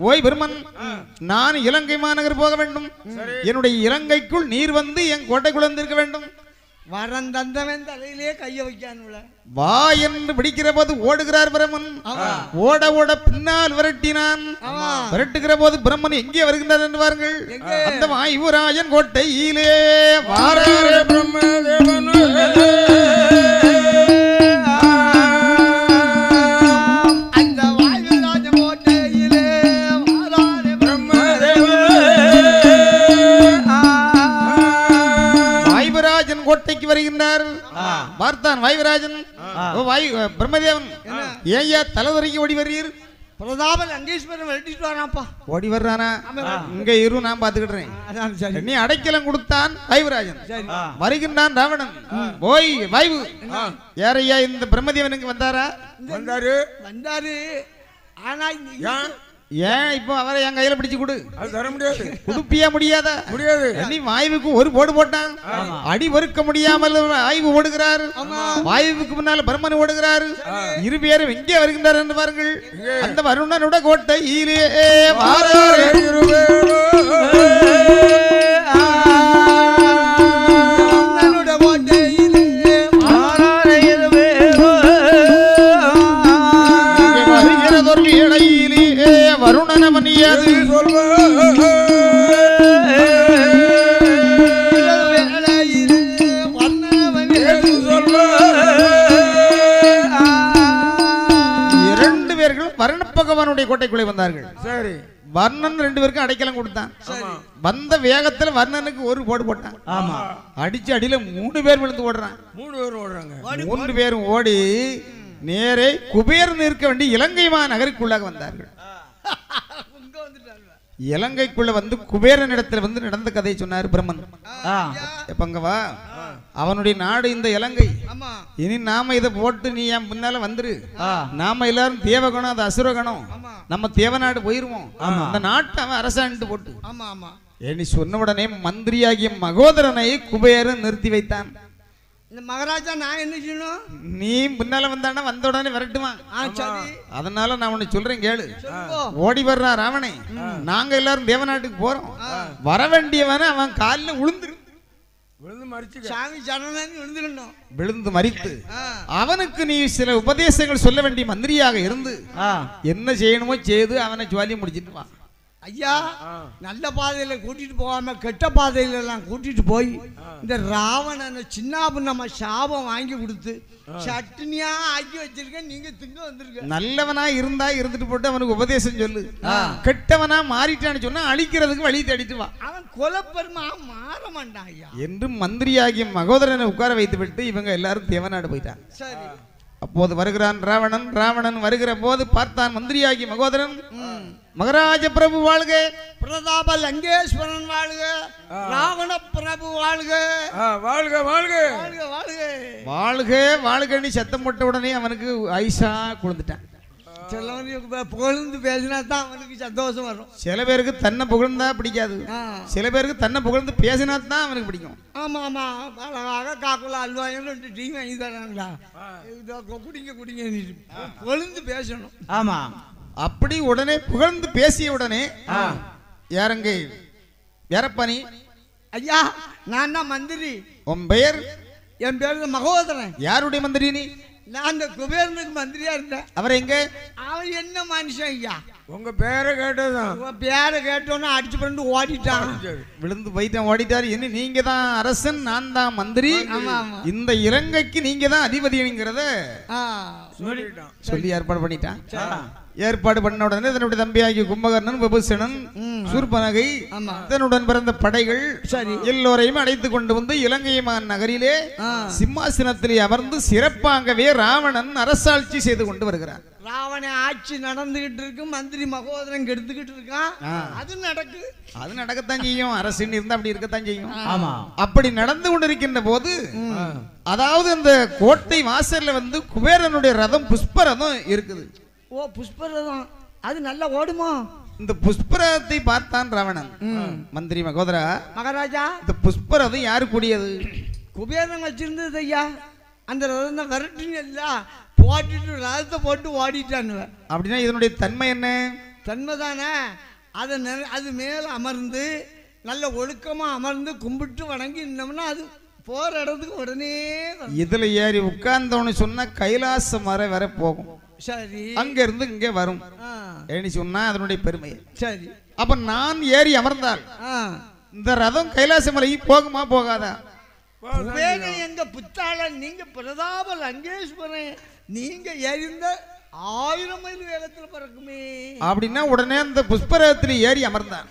ஓய் பிரம்மன், நான் இலங்கை மாநகர் போக வேண்டும். என்னுடைய இலங்கைக்குள் நீர் வந்து என் கோட்டைக்குள் இருக்க வேண்டும். வரம் தந்தவன் தலையிலே கைய வைக்கானுல. வா என்று பிடிக்கிற போது ஓடுகிறார் பிரம்மன். ஓட ஓட பின்னால் விரட்டினான். விரட்டுகிற போது பிரம்மன் எங்கே வருகின்றார் என்று பாருங்கள். அந்த வாயுராஜன் கோட்டையிலே வாராரே பிரம்மதேவன். கோட்டைக்கு வருகின்றார். பார்த்தான் வாயுராஜன். பிரம்மதேவன், ஏயா தலைவரைக்கு ஓடி வருகிறீர்? பிரதாப லங்கேஸ்வரன் விரட்டிட்டு வரான்ப்பா. ஓடி வர்றானா? இங்க இரு, நான் பாத்துக்கிட்டேன். நீ அடைக்கலம் கொடுத்தான் வாயுராஜன். வருகின்றான் ராவணன். ஓய் வாயு, யாரையா இந்த பிரம்மதேவனுக்கு வந்தாரா? வந்தாரு. ஆனா ஏன் இப்போ அவரை என் கையில பிடிச்சு கொடு. அது தர முடியாது. குடுப்பியா? முடியாது. நீ வாயுவுக்கு ஒரு போடு போட்டான். அடி பொறுக்க முடியாமல் வாயு ஓடுகிறார். வாயுவுக்கு முன்னால பிரம்மன் ஓடுகிறார். 2 பேரும் எங்கே வருகின்றார் என்று பாருங்கள். அந்த வருணனுட கோட்டையிலே வாராரே வருணனவனியது வர்ணபகவானுடைய கோட்டைக்குள்ளே வந்தார்கள். சரி, வர்ணன் 2 பேருக்கும் அடைக்கலம் கொடுத்தான். வந்த வேகத்துல வர்ணனுக்கு ஒரு போடு போட்டான். ஆமா, அடிச்சு அடியில 3 பேர் விழுந்து ஓடுறான். 3 பேரும் ஓடி நேரே குபேரன் இருக்க வேண்டிய இலங்கை மாநகருக்குள்ளாக வந்தார்கள். இலங்கைக்குள்ள வந்து குபேரன் இடத்துல வந்து நடந்த கதையை சொன்னார் பிரம்மன். எப்பங்கவா, அவனுடைய நாடு இந்த இலங்கை. இனி நாம இதை போட்டு நீ என் முன்னால வந்துரு. நாம எல்லாரும் தேவகணம், அது அசுரகணம், நம்ம தேவநாடு போயிருவோம். அந்த நாட்டை அவன் அரசாண்டு போட்டு நீ சொன்ன உடனே மந்திரியாகிய மகோதரனை குபேரன் நிறுத்தி வைத்தான். இந்த மகாராஜா நான் என்ன செய்யணும்? நீ முன்னால வந்தானா வந்த உடனே விரட்டுவான். அதனால நான் உன்னை சொல்றேன் கேளு. ஓடி வர்றான் ராவணே, நாங்க எல்லாரும் தேவநாட்டுக்கு போறோம். வர வேண்டியவன அவன் காலில் விழுந்து மறித்து அவனுக்கு நீ சில உபதேசங்கள் சொல்ல வேண்டிய மந்திரியாக இருந்து என்ன செய்யணுமோ செய்து அவனை ஜுவாலியை முடிச்சிட்டு வா. ஐயா, நல்ல பாதையில கூட்டிட்டு போகாம கெட்ட பாதையில எல்லாம் கூட்டிட்டு போய் இந்த ராவணனை சின்ன நம்ம சாபம் வாங்கி கொடுத்து சட்னியா ஆக்கி வச்சிருக்கேன். நீங்க திங்க வந்திருக்க. நல்லவனா இருந்தா இருந்துட்டு போட்டு அவனுக்கு உபதேசம் சொல்லு. கெட்டவனா மாறிட்டான்னு சொன்னா அழிக்கிறதுக்கு வழி தேடிட்டு வா. அவன் கொலப்பெருமா மாற மாட்டான் ஐயா என்று மந்திரியாகிய மகோதரனை உட்கார வைத்து விட்டு இவங்க எல்லாரும் தேவநாடு போயிட்டான். சரி, அப்போது வருகிறான் ராவணன். ராவணன் வருகிற போது பார்த்தான் மந்திரியாகிய மகோதரன். மகாராஜ பிரபு வாழ்க, பிரதாப லங்கேஸ்வரன் வாழ்க, ராவண பிரபு வாழ்க, வாழ்க வாழ்க வாழ்க வாழ்க வாழ்க வாழ்க. நீ சத்தம் போட்ட உடனே அவனுக்கு ஐசா குளிர்ந்துட்டான். சிலவனுக்கு புகழ்ந்து பேசினா தான் அவனுக்கு சந்தோஷம் வரும். சில பேருக்கு தன்னை புகழ்ந்தா பிடிக்காது, ஆ. சில பேருக்கு தன்னை புகழ்ந்து பேசினா தான் அவனுக்கு பிடிக்கும். ஆமா ஆமா, அழகாக காக்குள்ள அல்வாயும் 2 டீ வாங்கி தராங்களா, குடிங்க குடிங்க, புகழ்ந்து பேசணும். ஆமா. அப்படி உடனே புகழ்ந்து பேசிய உடனே யாரங்க யாரப்பானி? ஐயா நான் தான் மந்திரி. உன் பெயர்? என் பேரு மகோதரன். யாருடைய மந்திரி நீ? நான் அந்த குபேரனுக்கு மந்திரியா இருந்தேன். அவர் எங்க? அவன் என்ன மனுஷன் ஐயா, உங்க பேரை கேட்டதுதான். உன் பேரை கேட்டோன்னு அடிச்சு பண்ணிட்டு ஓடிட்டான். விழுந்து போயிட்டான், ஓடிட்டாரு. என்ன நீங்க தான் அரசன், நான் தான் மந்திரி, ஆமா, ஆமா. இந்த இலங்கைக்கு நீங்க தான் அதிபதிங்கிறத சொல்லிட்டான். சொல்லி ஏற்பாடு பண்ணிட்டான். ஏற்பாடு பண்ண உடனே தன்னுடைய தம்பியாகிய கும்பகர்ணன், விபூஷணன், சூர்பனகை, தன்னுடன் பிறந்த படைகள் எல்லோரையும் அழைத்து கொண்டு வந்து இலங்கை நகரிலே சிம்மாசனத்திலே அமர்ந்து சிறப்பாகவே ராவணன் அரசாட்சி செய்து கொண்டு வருகிறார். ராவண ஆட்சி நடந்துகிட்டு இருக்கு, மந்திரி மகோதரன் கெடுத்துக்கிட்டு இருக்கான். அது நடக்குது. அது நடக்கத்தான் செய்யும், அரசின் இருந்தா அப்படி இருக்கத்தான் செய்யும். ஆமா. அப்படி நடந்து கொண்டிருக்கின்ற போது, அதாவது அந்த கோட்டை வாசல்ல வந்து குபேரனுடைய ரதம் புஷ்ப ரதம் இருக்குது. ஓ, புஷ்பரதம். அது நல்லா ஓடுமோ? இந்த புஷ்பரதத்தை பார்த்தான் ராவணன். மந்திரி மகோதரா, மகாராஜா, இந்த புஷ்பரதம் யாரு கூடியது? குபேரன் வச்சிருந்தது ஐயா. அந்த ரதம் தான் விரட்டுன்னு எல்லாம் போட்டுட்டு ரதத்தை போட்டு ஓடிட்டான்னு. அப்படின்னா இதனுடைய தன்மை என்ன? தன்மை தானே. அது மேல அமர்ந்து நல்ல ஒழுக்கமா அமர்ந்து கும்பிட்டு வணங்கி இருந்தோம்னா அது போற இடத்துக்கு உடனே இதுல ஏறி உட்கார்ந்தவனு சொன்னா கைலாச மரம் வர போகும். சரி, அங்க இருந்து இங்க வரும் ஏன்னு சொன்னா அதனுடைய பெருமை. சரி, அப்ப நான் ஏறி அமர்ந்தால் இந்த ரதம் கைலாச மலைக்கு போகுமா போகாதா? குபேரன் எங்க புத்தாளன், நீங்க பிரதாப லங்கேஸ்வரன், நீங்க எரிந்த 1000 மைல் வேகத்துல பறக்குமே. அப்படின்னா உடனே அந்த புஷ்பரதத்தில் ஏறி அமர்ந்தான்.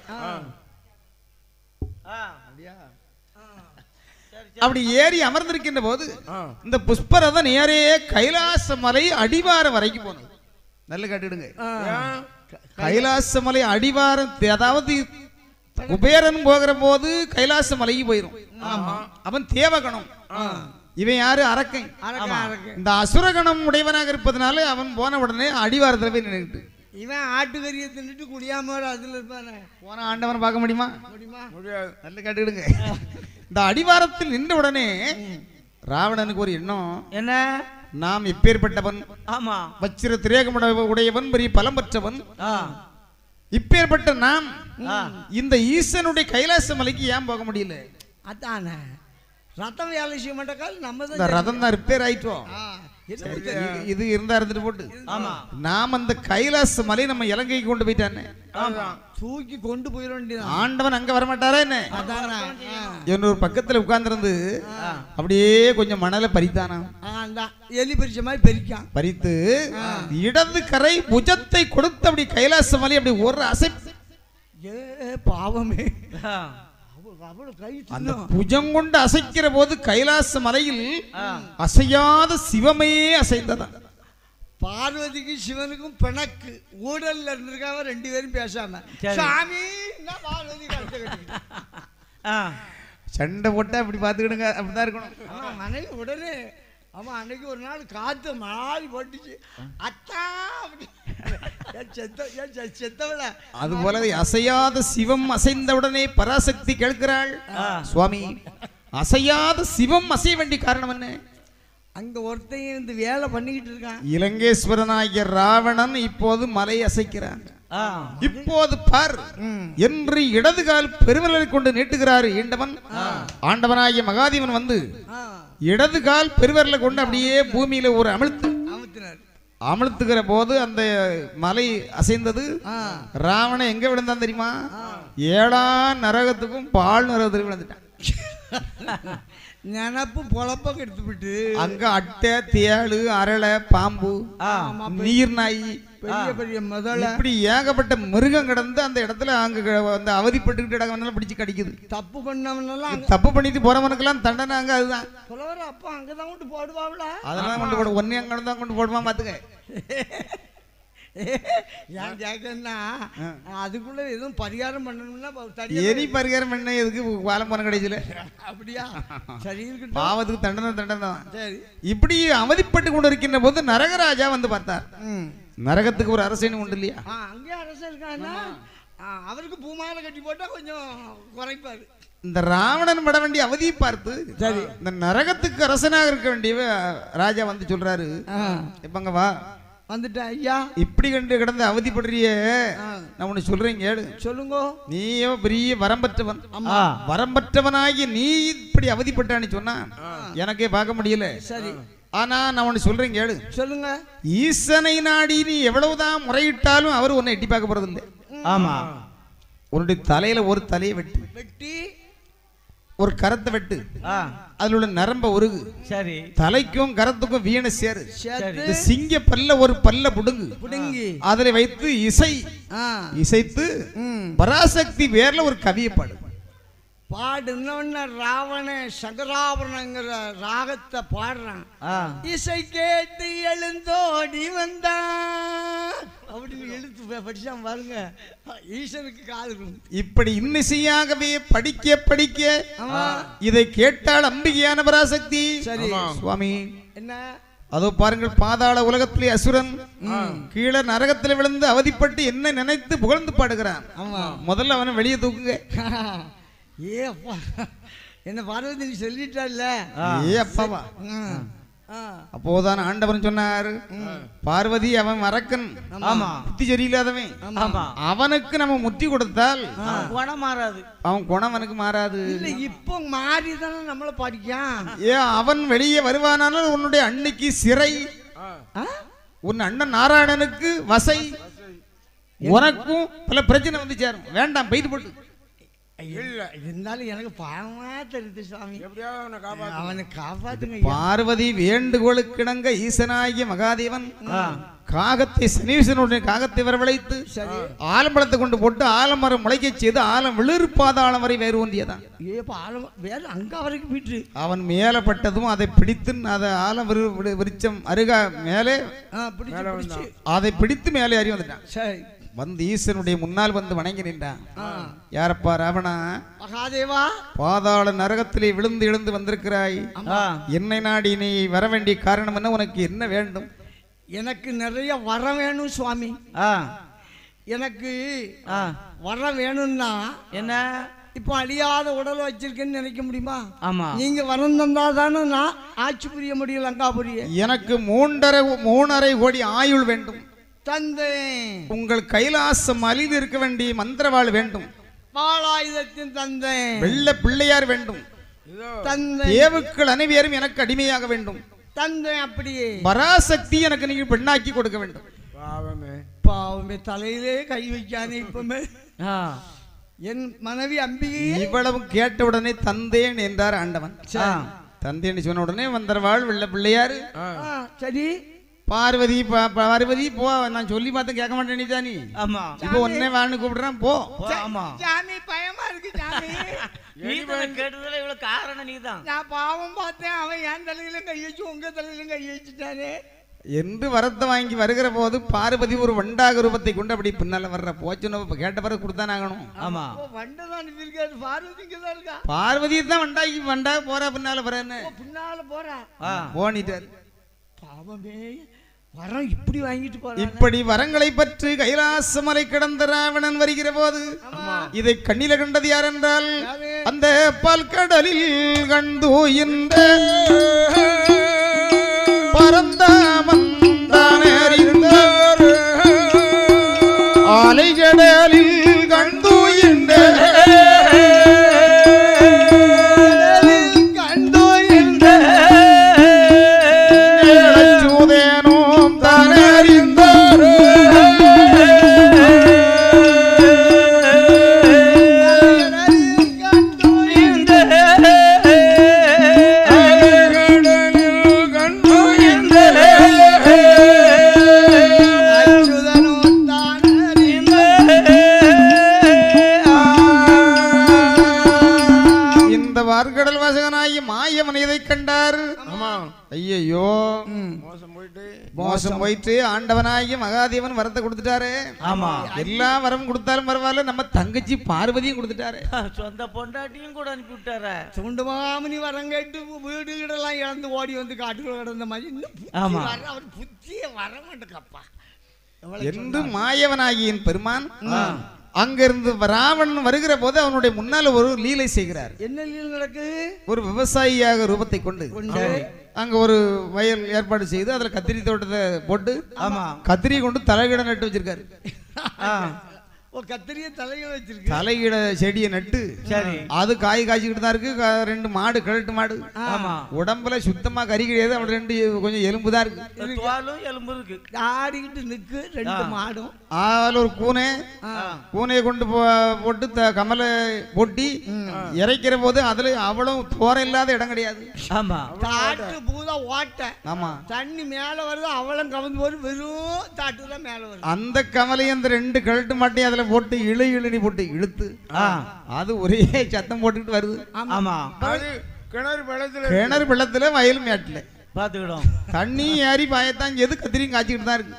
அப்படி ஏறி அமர்ந்திருக்கின்ற போது இந்த புஷ்பரதம் நேரே கைலாச மலை அடிவாரம் வரைக்கும் போனது. நல்ல கேட்டுடுங்க, கைலாச மலை அடிவாரம். அதாவது குபேரன் போகிற போது கைலாச மலைக்கு போயிரும். அவன் தேவகணம், இவன் யாரு? அரக்கன். இந்த அசுரகணம் உடையவனாக இருப்பதனால அவன் போன உடனே அடிவாரத்துல போய் நின்றுட்டு இவன் ஆட்டுக்கறியை தின்னுட்டு குடியாம அதுல இருப்பானே. போன ஆண்டவன் பார்க்க முடியுமா? முடியாது. நல்ல கேட்டுடுங்க. இந்த அடிவாரத்தில் நின்ற உடனே ராவணனுக்கு ஒரு எண்ணம். என்ன? நாம் இப்பேற்பட்டவன், ஆமா, வச்சிர திரேகமுட உடையவன், பெரிய பலம் பெற்றவன், இப்பேற்பட்ட நாம் இந்த ஈசனுடைய கைலாச மலைக்கு ஏன் போக முடியல? அதானே, ரத்தம் வேலை செய்ய மாட்டேக்கா. நம்ம இந்த ரதம் தான் ரிப்பேர் ஆயிட்டோம். இது இருந்தா இருந்துட்டு போட்டு. ஆமா, நாம் அந்த கைலாச மலை நம்ம இலங்கைக்கு கொண்டு போயிட்டானே, தூக்கி கொண்டு போயிட வேண்டியது. ஆண்டவன் அங்க வரமாட்டாரா என்ன? இன்னொரு பக்கத்துல உட்கார்ந்து அப்படியே கொஞ்சம் மணலை பறித்தானா. எலி பறிச்ச மாதிரி பறிக்கான். பறித்து இடது கரை புஜத்தை கொடுத்து அப்படி கைலாச மலை அப்படி ஒரு அசை. பாவமே, அந்த புஜம் கொண்டு அசைக்கிற போது கைலாச மலையில் அசையாத சிவமே அசைந்ததா. பார்வதிக்கு சிவனுக்கும் பிணக்கு ஊடல்ல இருந்திருக்காம 2 பேரும் பேசாம சாமி பார்வதி சண்டை போட்டா அப்படி பாத்துக்கிடுங்க. அப்படிதான் இருக்கணும். மனைவி உடனே அவன் அன்னைக்கு ஒரு நாள் காத்து மாறி போட்டுச்சு. அத்தா செத்தவள. அது போல அசையாத சிவம் அசைந்தவுடனே பராசக்தி கேட்கிறாள், சுவாமி அசையாத சிவம் அசைய வேண்டிய காரணம் என்ன? அங்க ஒருத்தையும் இந்த வேலை பண்ணிக்கிட்டு இருக்கான். இலங்கேஸ்வரனாகிய ராவணன் இப்போது மலை அசைக்கிறான். இப்போது பார் என்று இடது கால் பெருவிரலை கொண்டு நீட்டுகிறார் ஈண்டவன். ஆண்டவனாகிய மகாதேவன் வந்து இடது கால் பெருவிரலை கொண்டு அப்படியே பூமியில ஒரு அமிழ்த்துகிற போது அந்த மலை அசைந்தது. ராவணன் எங்க விழுந்தான் தெரியுமா? 7ஆம் நரகத்துக்கும் பால் நரகத்துக்கும் விழுந்துட்டான். நினப்பு பொழப்ப கெடுத்துவிட்டு அங்க அட்டை, தேளு, அரளை, பாம்பு, நீர்நாய், பெரிய பெரிய முதல்ல இப்படி ஏகப்பட்ட மிருகம் கிடந்து அந்த இடத்துல அங்க வந்து அவதிப்பட்டுக்கிட்டு இடங்கள்லாம் பிடிச்சு கடிக்குது. தப்பு பண்ணவனெல்லாம் தப்பு பண்ணிட்டு போறவனுக்கெல்லாம் தண்டனை அங்க. அதுதான் புலவர் அப்பா அங்கதான் கொண்டு போடுவாங்களா? அதெல்லாம் கொண்டு போடு. ஒன்னே அங்க தான் கொண்டு போடுவான் பாத்துக்க. ஏன் கேட்கன்னா அதுக்குள்ள எதுவும் பரிகாரம் பண்ணணும்னா எரி பரிகாரம் பண்ண எதுக்கு வாழம் போன கடைசியில? அப்படியா? சரி, பாவத்துக்கு தண்டனை தான். சரி, இப்படி அவதிப்பட்டு கொண்டு இருக்கின்ற போது நரகராஜா வந்து பார்த்தார். நரகத்துக்கு ஒரு அரசேன்னு உண்டு இல்லையா? அங்கேயே அரசன் இருக்கான்னா அவருக்கு பூமாலை கட்டி போட்டா கொஞ்சம் குறைப்பாரு. இந்த ராவணன் பட வேண்டிய அவதியை பார்த்து சரி இந்த நரகத்துக்கு அரசனாக இருக்க வேண்டிய ராஜா வந்து சொல்றாரு, எப்பங்க வா வந்துட்டேன் ஐயா. இப்படி கண்டு கிடந்து அவதிப்படுறிய நான் உன்னை சொல்றேன் கேளு. சொல்லுங்க. நீயோ பெரிய வரம்பற்றவன், வரம்பற்றவனாகி நீ இப்படி அவதிப்பட்டான்னு சொன்னா எனக்கே பார்க்க முடியல. சரி ஆனா நான் உன்னை சொல்றேன் கேளு. சொல்லுங்க. ஈசனை நாடி நீ எவ்வளவுதான் முறையிட்டாலும் அவர் உன்னை எட்டி பார்க்க போறது இல்லை. ஆமா, உன்னுடைய தலையில ஒரு தலையை வெட்டி ஒரு கரத்தை வெட்டு, அதுல உள்ள நரம்ப உருகு, சரி தலைக்கும் கரத்துக்கும் வீண சேரு, சிங்க பல்ல ஒரு பல்ல புடுங்கு, அதில் வைத்து இசைத்து பராசக்தி பேர்ல ஒரு கவியை பாடுன்னு ராவண சங்கராபரணங்கிற ராகத்தை பாடுறான். இசை கேட்டு எழுந்தோடி வந்தான் அப்படின்னு எழுத்து படிச்சா பாருங்க, ஈசனுக்கு காது. இப்படி இன்னிசையாகவே படிக்க இதை கேட்டால் அம்பிகையான பராசக்தி. சரி சுவாமி என்ன அதோ பாருங்கள், பாதாள உலகத்திலே அசுரன் கீழே நரகத்தில் விழுந்து அவதிப்பட்டு என்ன நினைத்து புகழ்ந்து பாடுகிறான். முதல்ல அவனை வெளியே தூக்குங்க. ஏ அப்பா, என்ன பார்வதி நீ சொல்லிட்டல்ல. ஏ அப்பாவா? அப்போதான் ஆண்டவன் சொன்னார், பார்வதி அவன் மறக்கன், புத்தி சரியில்லாதவன், அவனுக்கு நம்ம முத்தி கொடுத்தால் குணம் மாறாது, அவன் குணம் அவனுக்கு மாறாது. இப்போ மாறிதானே நம்மள படிக்கான். ஏன் அவன் வெளியே வருவானாலும் உன்னுடைய அன்னைக்கு சிறை, உன் அண்ணன் நாராயணனுக்கு வசை, உனக்கும் பல பிரச்சனை வந்து சேரும். வேண்டாம், பெய்து போட்டு. இருந்தாலும் எனக்கு பாவமா தெரியுது சாமி, அவனை காப்பாத்துங்க. பார்வதி வேண்டுகோளுக்கிணங்க ஈசனாகிய மகாதேவன் காகத்தை சனீசனுடைய காகத்தை வரவழைத்து ஆலம்பழத்தை கொண்டு போட்டு ஆலமரம் முளைக்க செய்து ஆலம் விழுப்பாதாளம் வரை வேறு ஒன்றியதான். வேற அங்க வரைக்கும் போயிட்டு அவன் மேல பட்டதும் அதை பிடித்து அதை ஆலம் விருச்சம் அருகா மேலே அதை பிடித்து மேலே அறி வந்துட்டான். சரி வந்து ஈசனுடைய முன்னால் வந்து வணங்கி நின்றான். யாரப்பா? ராவணா, மகாதேவா, பாதாள நரகத்திலே விழுந்து எழுந்து வந்திருக்கிறாய், என்னை நாடி நீ வர வேண்டிய காரணம் என்ன? உனக்கு என்ன வேண்டும்? எனக்கு நிறைய வரம் வேணும் சுவாமி. எனக்கு வரம் வேணும்னா என்ன? இப்ப அழியாத உடல் வச்சிருக்கேன்னு நினைக்க முடியுமா? ஆமா, நீங்க வரம் தந்தா தானே நான் ஆட்சி புரிய முடியும், லங்கா புரிய. எனக்கு 3.5 கோடி ஆயுள் வேண்டும். தந்தை, உங்கள் கைலாசம் அலில் இருக்க வேண்டிய மந்திரவாள் வேண்டும். பாலாயுதத்தின் தந்தை, வெள்ள பிள்ளையார் வேண்டும். தந்தை, தேவுக்கள் அனைவரும் எனக்கு அடிமையாக வேண்டும். தந்தை, அப்படியே பராசக்தி எனக்கு நீங்க பெண்ணாக்கி கொடுக்க வேண்டும். பாவமே தலையிலே கை வைக்கானே. இப்பமே என் மனைவி அம்பிகை இவ்வளவு கேட்டவுடனே தந்தேன் என்றார் ஆண்டவன். தந்தேன்னு சொன்ன உடனே மந்திரவாள் வெள்ள பிள்ளையாரு. சரி பார்வதி போ, நான் சொல்லி பார்த்து கேட்க மாட்டேன். நீ தானி இப்போ ஒன்னே வான்னு கூப்பிடுறான், போ. சாமி பயமா இருக்கு சாமி. கேட்டதுல இவ்வளவு காரணம் நீதான். நான் பாவம் பார்த்தேன், அவன் என் தலையிலும் கை வச்சு உங்க தலையிலும் கை வச்சுட்டானே என்று வரத்தை வாங்கி வருகிற போது பார்வதி ஒரு வண்டாக ரூபத்தை கொண்டு அப்படி பின்னால வர்ற போச்சுன்னு கேட்ட பிறகு கொடுத்தான் ஆகணும். ஆமா, வண்டதான் இருக்காது, பார்வதிக்கு தான் இருக்கா. பார்வதி தான் வண்டாக போறா, பின்னால வரேன்னு பின்னால போறா. போனிட்டாரு. பாவமே, வரம் இப்படி வாங்கிட்டு போற. இப்படி வரங்களை பற்றி கைலாசமலை கிடந்த ராவணன் வருகிற போது இதை கண்ணில கண்டது யார் என்றால் அந்த பல்கடலில் கண்டு இந்த பரந்தாமன் தானே அறிந்த அலைகடலில் கண்டு இந்த மோசம் போயிட்டு ஆண்டவனாகி மகாதேவன் வரத்தை கொடுத்துட்டாரு. ஆமா, எல்லா வரம் கொடுத்தாலும் பரவாயில்ல, நம்ம தங்கச்சி பார்வதியும் கொடுத்துட்டாரு, சொந்த பொண்டாட்டியும் கூட அனுப்பி விட்டாரு. சுண்டமாமணி வரம் கேட்டு வீடுகளெல்லாம் இழந்து ஓடி வந்து காட்டுக்குள்ள கிடந்த மாதிரி. ஆமா, அவர் புத்திய வர மாட்டேங்கப்பா. என்று மாயவனாகிய என் பெருமான் அங்கிருந்து ராவணன் வருகிற போது அவனுடைய முன்னால ஒரு லீலை செய்கிறார். என்ன லீலை நடக்கு? ஒரு விவசாயியாக ரூபத்தை கொண்டு அங்க ஒரு வயல் ஏற்பாடு செய்து அதுல கத்திரி தோட்டத்தை போட்டு கத்திரியை கொண்டு தலையிட நட்டு வச்சிருக்காரு. கத்திரிய தலையிட வச்சிருக்கு. தலையிட செடியை நட்டு அது காய் காய்ச்சிக்கிட்டு தான் இருக்கு. 2 மாடு கிழட்டு மாடு உடம்புல சுத்தமா கறி கிடையாது. அவன் 2 கொஞ்சம் எலும்பு தான் இருக்கு. எலும்பு இருக்கு. ஆடிக்கிட்டு நிக்கு 2 மாடும். அதுல ஒரு கூனையை கொண்டு போட்டு கமலை போட்டி இறைக்கிற போது அதுல அவ்வளவு தோர இல்லாத இடம் கிடையாது. தாட்டு பூதா ஓட்ட. ஆமா, தண்ணி மேல வருது, அவளும் கவர்ந்து போது வெறும் தாட்டு தான் மேல வருது. அந்த கமலை அந்த 2 கிழட்டு மாட்டையும் அதுல போட்டு இழுநி போட்டு இழுத்து அது ஒரே சத்தம் போட்டுக்கிட்டு வருது. கிணறு வெள்ளத்துல வயல் மேட்டுல பாத்துக்கிடும் தண்ணி ஏறி பாயத்தான் எது கத்திரியும் காய்ச்சிக்கிட்டு தான் இருக்கு.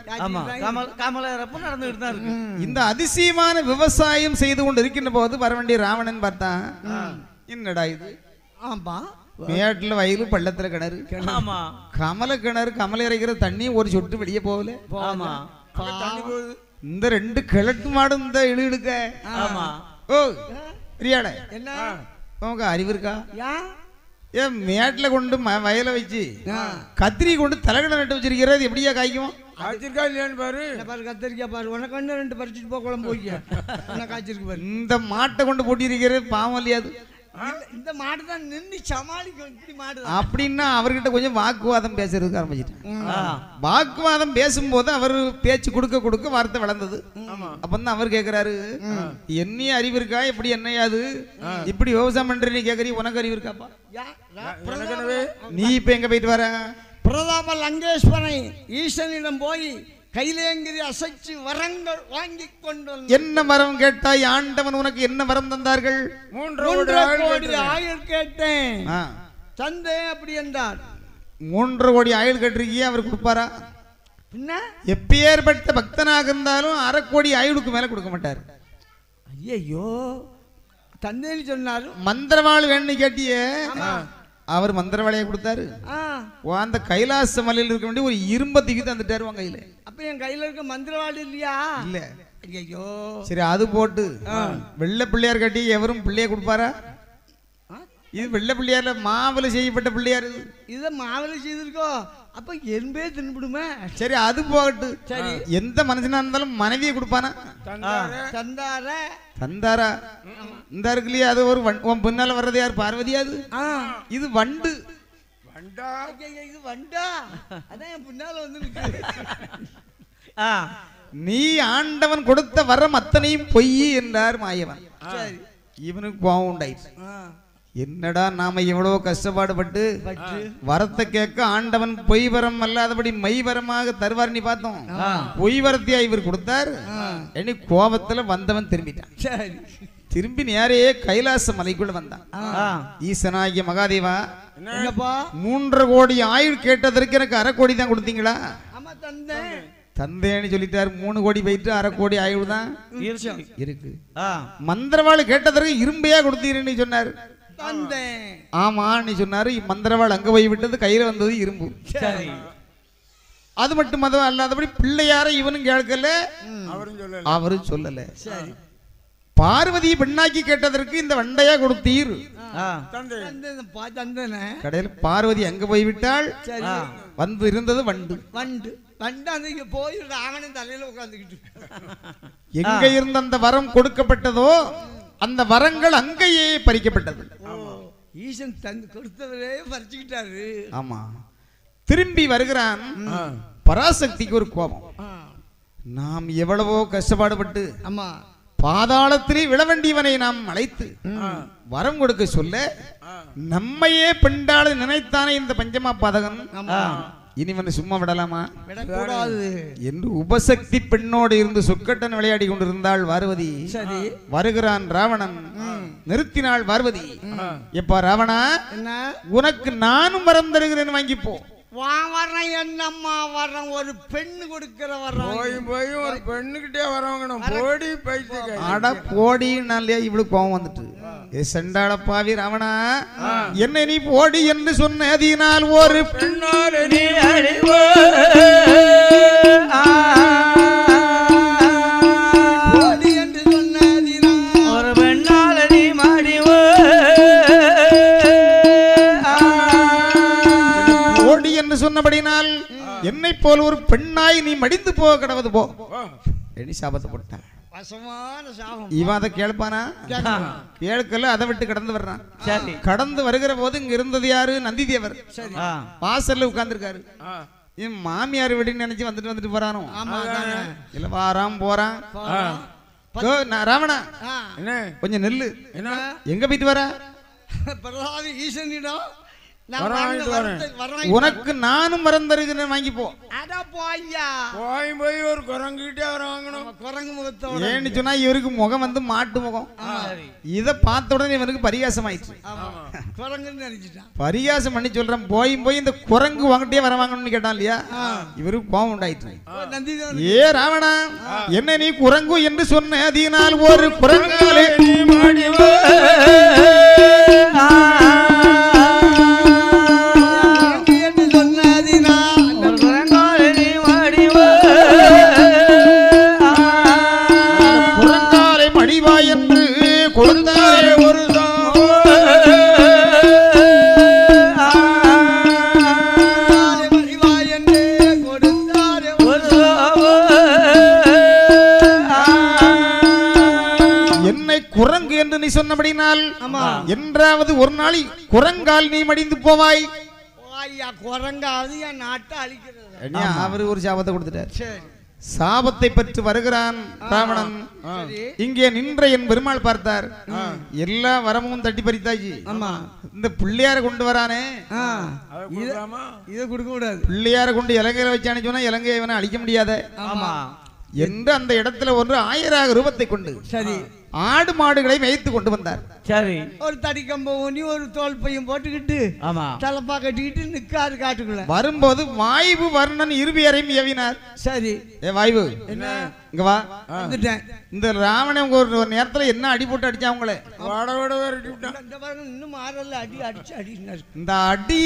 நடந்துகிட்டு தான் இருக்கு. இந்த அதிசயமான விவசாயம் செய்து கொண்டு இருக்கின்ற போது வர வேண்டிய ராவணன் பார்த்தா என்னடா இது, மேட்டுல வயலு பள்ளத்துல கிணறு, கமல கிணறு, கமல இறைக்கிற தண்ணி ஒரு சொட்டு வெளியே போகல. இந்த 2 கிழட்டு மாடும் இந்த இழுக்க. ஓ பிரியாட, என்ன உனக்கு அறிவு இருக்கா? ஏன் மேட்ல கொண்டு வயலை வச்சு கத்திரி கொண்டு தலைகடை நட்டு வச்சிருக்கிறது எப்படியா காய்க்கும்? கத்திரிக்கா பாரு, உனக்கு 2 பறிச்சுட்டு போ குழம்பு காய்ச்சிருக்கு பாரு. இந்த மாட்டை கொண்டு போட்டிருக்கிறது பாவம் இல்லையாது. இந்த மாடு தான் நின்று சமாளிக்கும். இப்படி மாடு அப்படின்னா அவர்கிட்ட கொஞ்சம் வாக்குவாதம் பேசுறதுக்கு ஆரம்பிச்சிட்டேன். வாக்குவாதம் பேசும்போது அவர் பேச்சு கொடுக்க கொடுக்க வார்த்தை வளர்ந்தது. அப்பதான் அவர் கேக்குறாரு, என்ன அறிவு இருக்கா? எப்படி என்னையாது இப்படி விவசாயம் பண்ற நீ கேக்குறீ, உனக்கு அறிவு இருக்காப்பா? நீ இப்ப எங்க போயிட்டு வர? பிரதாப லங்கேஸ்வரனை ஈசனிடம் போய் கைலேங்கிரி அசைச்சு வரங்கள் வாங்கி கொண்டு என்ன வரம் கேட்டாய்? ஆண்டவன் உனக்கு என்ன வரம் தந்தார்கள்? 3 கோடி ஆயுள் கேட்டேன். தந்தே அப்படி என்றார். 3 கோடி ஆயுள் கேட்டிருக்கிய அவர் கொடுப்பாரா? என்ன எப்பேற்பட்ட பக்தனாக இருந்தாலும் 1/2 கோடி ஆயுளுக்கு மேல கொடுக்க மாட்டார். ஐயோ, தந்தேன்னு சொன்னாரு. மந்திரவாள் வேணும்னு கேட்டியே, அவர் மந்திரவாளையை கொடுத்தாரு. அந்த கைலாச மலையில் இருக்க வேண்டிய ஒரு இரும்பை தூக்கி தந்துட்டாரு உன் கையில. அப்ப என் கையில இருக்க மந்திரவாள் இல்லையா? இல்ல. ஐயோ, சரி அது போட்டு வெள்ளை பிள்ளையார் கட்டி எவரும் பிள்ளைய கொடுப்பாரா? இது வெள்ளை பிள்ளையார்ல மாவுல செய்யப்பட்ட பிள்ளையார். இத மாவுல செய்திருக்கோ, அப்ப எறும்பே தின்னுடுமே. சரி அது போகட்டு. சரி, எந்த மனுஷனா இருந்தாலும் மனைவியை கொடுப்பானா? தந்தாரா? இந்த இருக்கு இல்லையா, அது ஒரு பின்னால வர்றது யார்? பார்வதியா? அது இது வண்டு. இது வண்டா? அதான் பின்னால வந்து நீ ஆண்டவன் கொடுத்த வரம் அத்தனையும் பொய் என்றார் மாயவன். இவனுக்கு கோவம் உண்டாயிடுச்சு. என்னடா நாம எவ்வளவு கஷ்டப்பாடுபட்டு வரத்தை கேட்க ஆண்டவன் பொய் வரம் அல்லாதபடி மெய் வரமாக தருவார் நீ பார்த்தோம். பொய் வரத்தையா இவர் கொடுத்தார். இனி கோபத்துல வந்தவன் திரும்பிட்டான். திரும்பி நேரையே கைலாச மலைக்குள்ள வந்தான். ஈசனாகிய மகாதேவா, 3 கோடி ஆயுள் கேட்டதற்கு எனக்கு 1/2 கோடி தான் கொடுத்தீங்களா? தந்தேன்னு சொல்லிட்டாரு. 3 கோடி போயிட்டு 1/2 கோடி ஆயுள் தான் இருக்கு. மந்திரவாள் கேட்டதற்கு இரும்பையா கொடுத்தீங்கன்னு சொன்னாரு. ஆமா நீ சொன்னாரு. மந்திரவாள் அங்க போய் விட்டது, கையில வந்தது இரும்பு. அது மட்டும் மதம் அல்லாதபடி பிள்ளையார இவனும் கேட்கல, அவரும் சொல்லல. பார்வதி பெண்ணாக்கி கேட்டதற்கு இந்த வண்டையா கொடுத்தீர். கடையில் பார்வதி அங்க போய்விட்டாள். வந்து இருந்தது வண்டு. போய் ராவணன் தலையில உட்கார்ந்துக்கிட்டு எங்க இருந்த அந்த வரம் கொடுக்கப்பட்டதோ அந்த வரங்கள் அங்கேயே பறிக்கப்பட்டது. ஈசன் தந்து கொடுத்தவரே பறிச்சுக்கிட்டாரு. ஆமா, திரும்பி வருகிறான். பராசக்திக்கு ஒரு கோபம். நாம் எவ்வளவோ கஷ்டப்பாடுபட்டு பாதாளத்திலே விழ வேண்டியவனை நாம் அழைத்து வரம் கொடுக்க சொல்ல நம்மையே பெண்டாள நினைத்தானே இந்த பஞ்சமா பாதகன். இனிவன் சும்மா விடலாமா? விடக்கூடாது என்று உபசக்தி பெண்ணோடு இருந்து சொக்கட்டன் விளையாடி கொண்டிருந்தாள் பார்வதி. வருகிறான் ராவணன். நிறுத்தினாள் பார்வதி. எப்பா ராவணா, உனக்கு நானும் வரம் தருகிறேன், வாங்கிப்போ. வர்றேன் என்னம்மா வர்றேன், ஒரு பெண்ணு கொடுக்கிற வர்றோம். போய் ஒரு பெண்ணுகிட்டே வரவங்க போடி பைத்து. அட போடினாலே இவ்வளவு கோவம் வந்துட்டு, செண்டாள பாவி ராவணா, என்ன நீ போடி என்று சொன்னதினால் ஒரு பெண்ணால் நீ அழிவ சொன்னபடினால் என்னை போல ஒரு பெண்ணாய் நீ மடிந்து போக கடவுது போ எண்ணி சாபத்தை போட்டான். இவன் அதை கேட்பானா? கேட்கல. அதை விட்டு கடந்து வர்றான். கடந்து வருகிற போது இங்க இருந்தது யாரு? நந்திதேவர் வாசல்ல உட்கார்ந்துருக்காரு. என் மாமியார் வீடுன்னு நினைச்சு வந்துட்டு போறானோ இல்ல வாராம் போறான். ராவணா கொஞ்சம் நெல்லு. எங்க போயிட்டு வர? ஈசனிடம் உனக்கு நானும் மரம் தருகிறேன் வாங்கி போ. போய் ஒரு குரங்குகிட்டே வாங்கணும். குரங்கு முகத்தோட ஏன்னு சொன்னா இவருக்கு முகம் வந்து மாட்டு முகம். இத பார்த்த உடனே இவனுக்கு பரிகாசம் ஆயிடுச்சு. குரங்குன்னு நினைச்சிட்டான். பரிகாசம் பண்ணி சொல்றேன். போய் இந்த குரங்கு வாங்கிட்டே வர வாங்கணும்னு கேட்டான் இல்லையா? இவருக்கு கோபம் உண்டாயிடுச்சு. ஏ ராவணா, என்ன நீ குரங்கு என்று சொன்ன அதனால் ஒரு குரங்காலே குரங்கு என்று நீ சொன்னபடினால் என்றாவது ஒரு நாள் குரங்கால் நீ மடிந்து போவாய். குரங்காவது என் நாட்டை அழிக்கிறது. அவரு ஒரு சாபத்தை கொடுத்துட்டார். சாபத்தை பெற்று வருகிறான் ராவணன். இங்கே நின்ற என் பெருமாள் பார்த்தார். எல்லா வரமும் தட்டி பறித்தாச்சு. இந்த பிள்ளையார கொண்டு வரானே இதை கொடுக்க கூடாது. பிள்ளையார கொண்டு இலங்கையில வச்சானு சொன்னா இலங்கையை இவனை அழிக்க முடியாத என்று அந்த இடத்துல ஒன்று 1000 ரூபத்தை கொண்டு சரி ஆடு மாடுகளை மேய்த்து கொண்டு வந்தார். சரி ஒரு தடிக்கம்ப ஊனி ஒரு தோல் பையும் போட்டுக்கிட்டு தலப்பா கட்டிக்கிட்டு நிக்காரு காட்டுக்குள்ள. வரும்போது வாய்வு வர்ணன் இருவியரையும் ஏவினார். சரி ஏ வாய்வு என்ன இங்க வா. வந்துட்டேன். இந்த ராவணன் ஒரு நேரத்துல என்ன அடி போட்டு அடிச்சா அவங்கள இன்னும் மாறல அடி அடிச்சு அடி. இந்த அடி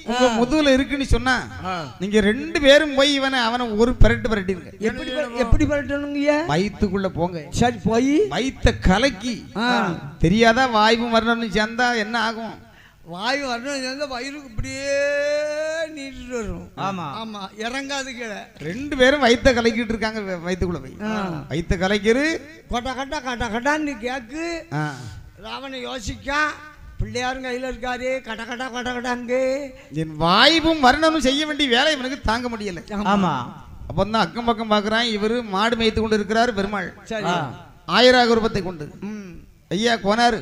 உங்க முதுகுல இருக்குன்னு சொன்னா நீங்க 2 பேரும் போய் அவனை ஒரு பரட்டு பரட்டிருங்க. எப்படி பரட்டணுங்க? வயிற்றுக்குள்ள போங்க. சரி போய் வயிற்ற கலக்கி தெரியாதா வாய்வும் வரணும்னு சேர்ந்தா என்ன ஆகும்? வாயு வரணும் சேர்ந்தா வயிறுக்கு இப்படியே நீட்டு வரும். ஆமா ஆமா இறங்காது கீழே. 2 பேரும் வயிற்ற கலக்கிட்டு இருக்காங்க. வயிற்றுக்குள்ள போய் வயிற்ற கலக்கிரு கொட்டா கட்டா கட்டா கட்டான்னு கேக்கு. ராவணன் யோசிக்கா பிள்ளையாரும் கையில இருக்காரு. கட்ட கட்டா கட்ட கட்டாங்க என் வாய்வும் வரணும் செய்ய வேண்டிய வேலை இவனுக்கு தாங்க முடியல. ஆமா அப்ப தான் அக்கம் பக்கம் பாக்குறான். இவரு மாடு மேய்த்து கொண்டு இருக்கிறாரு பெருமாள். சரி 1000 ரூபத்தை கொண்டு ஐயா போனாரு.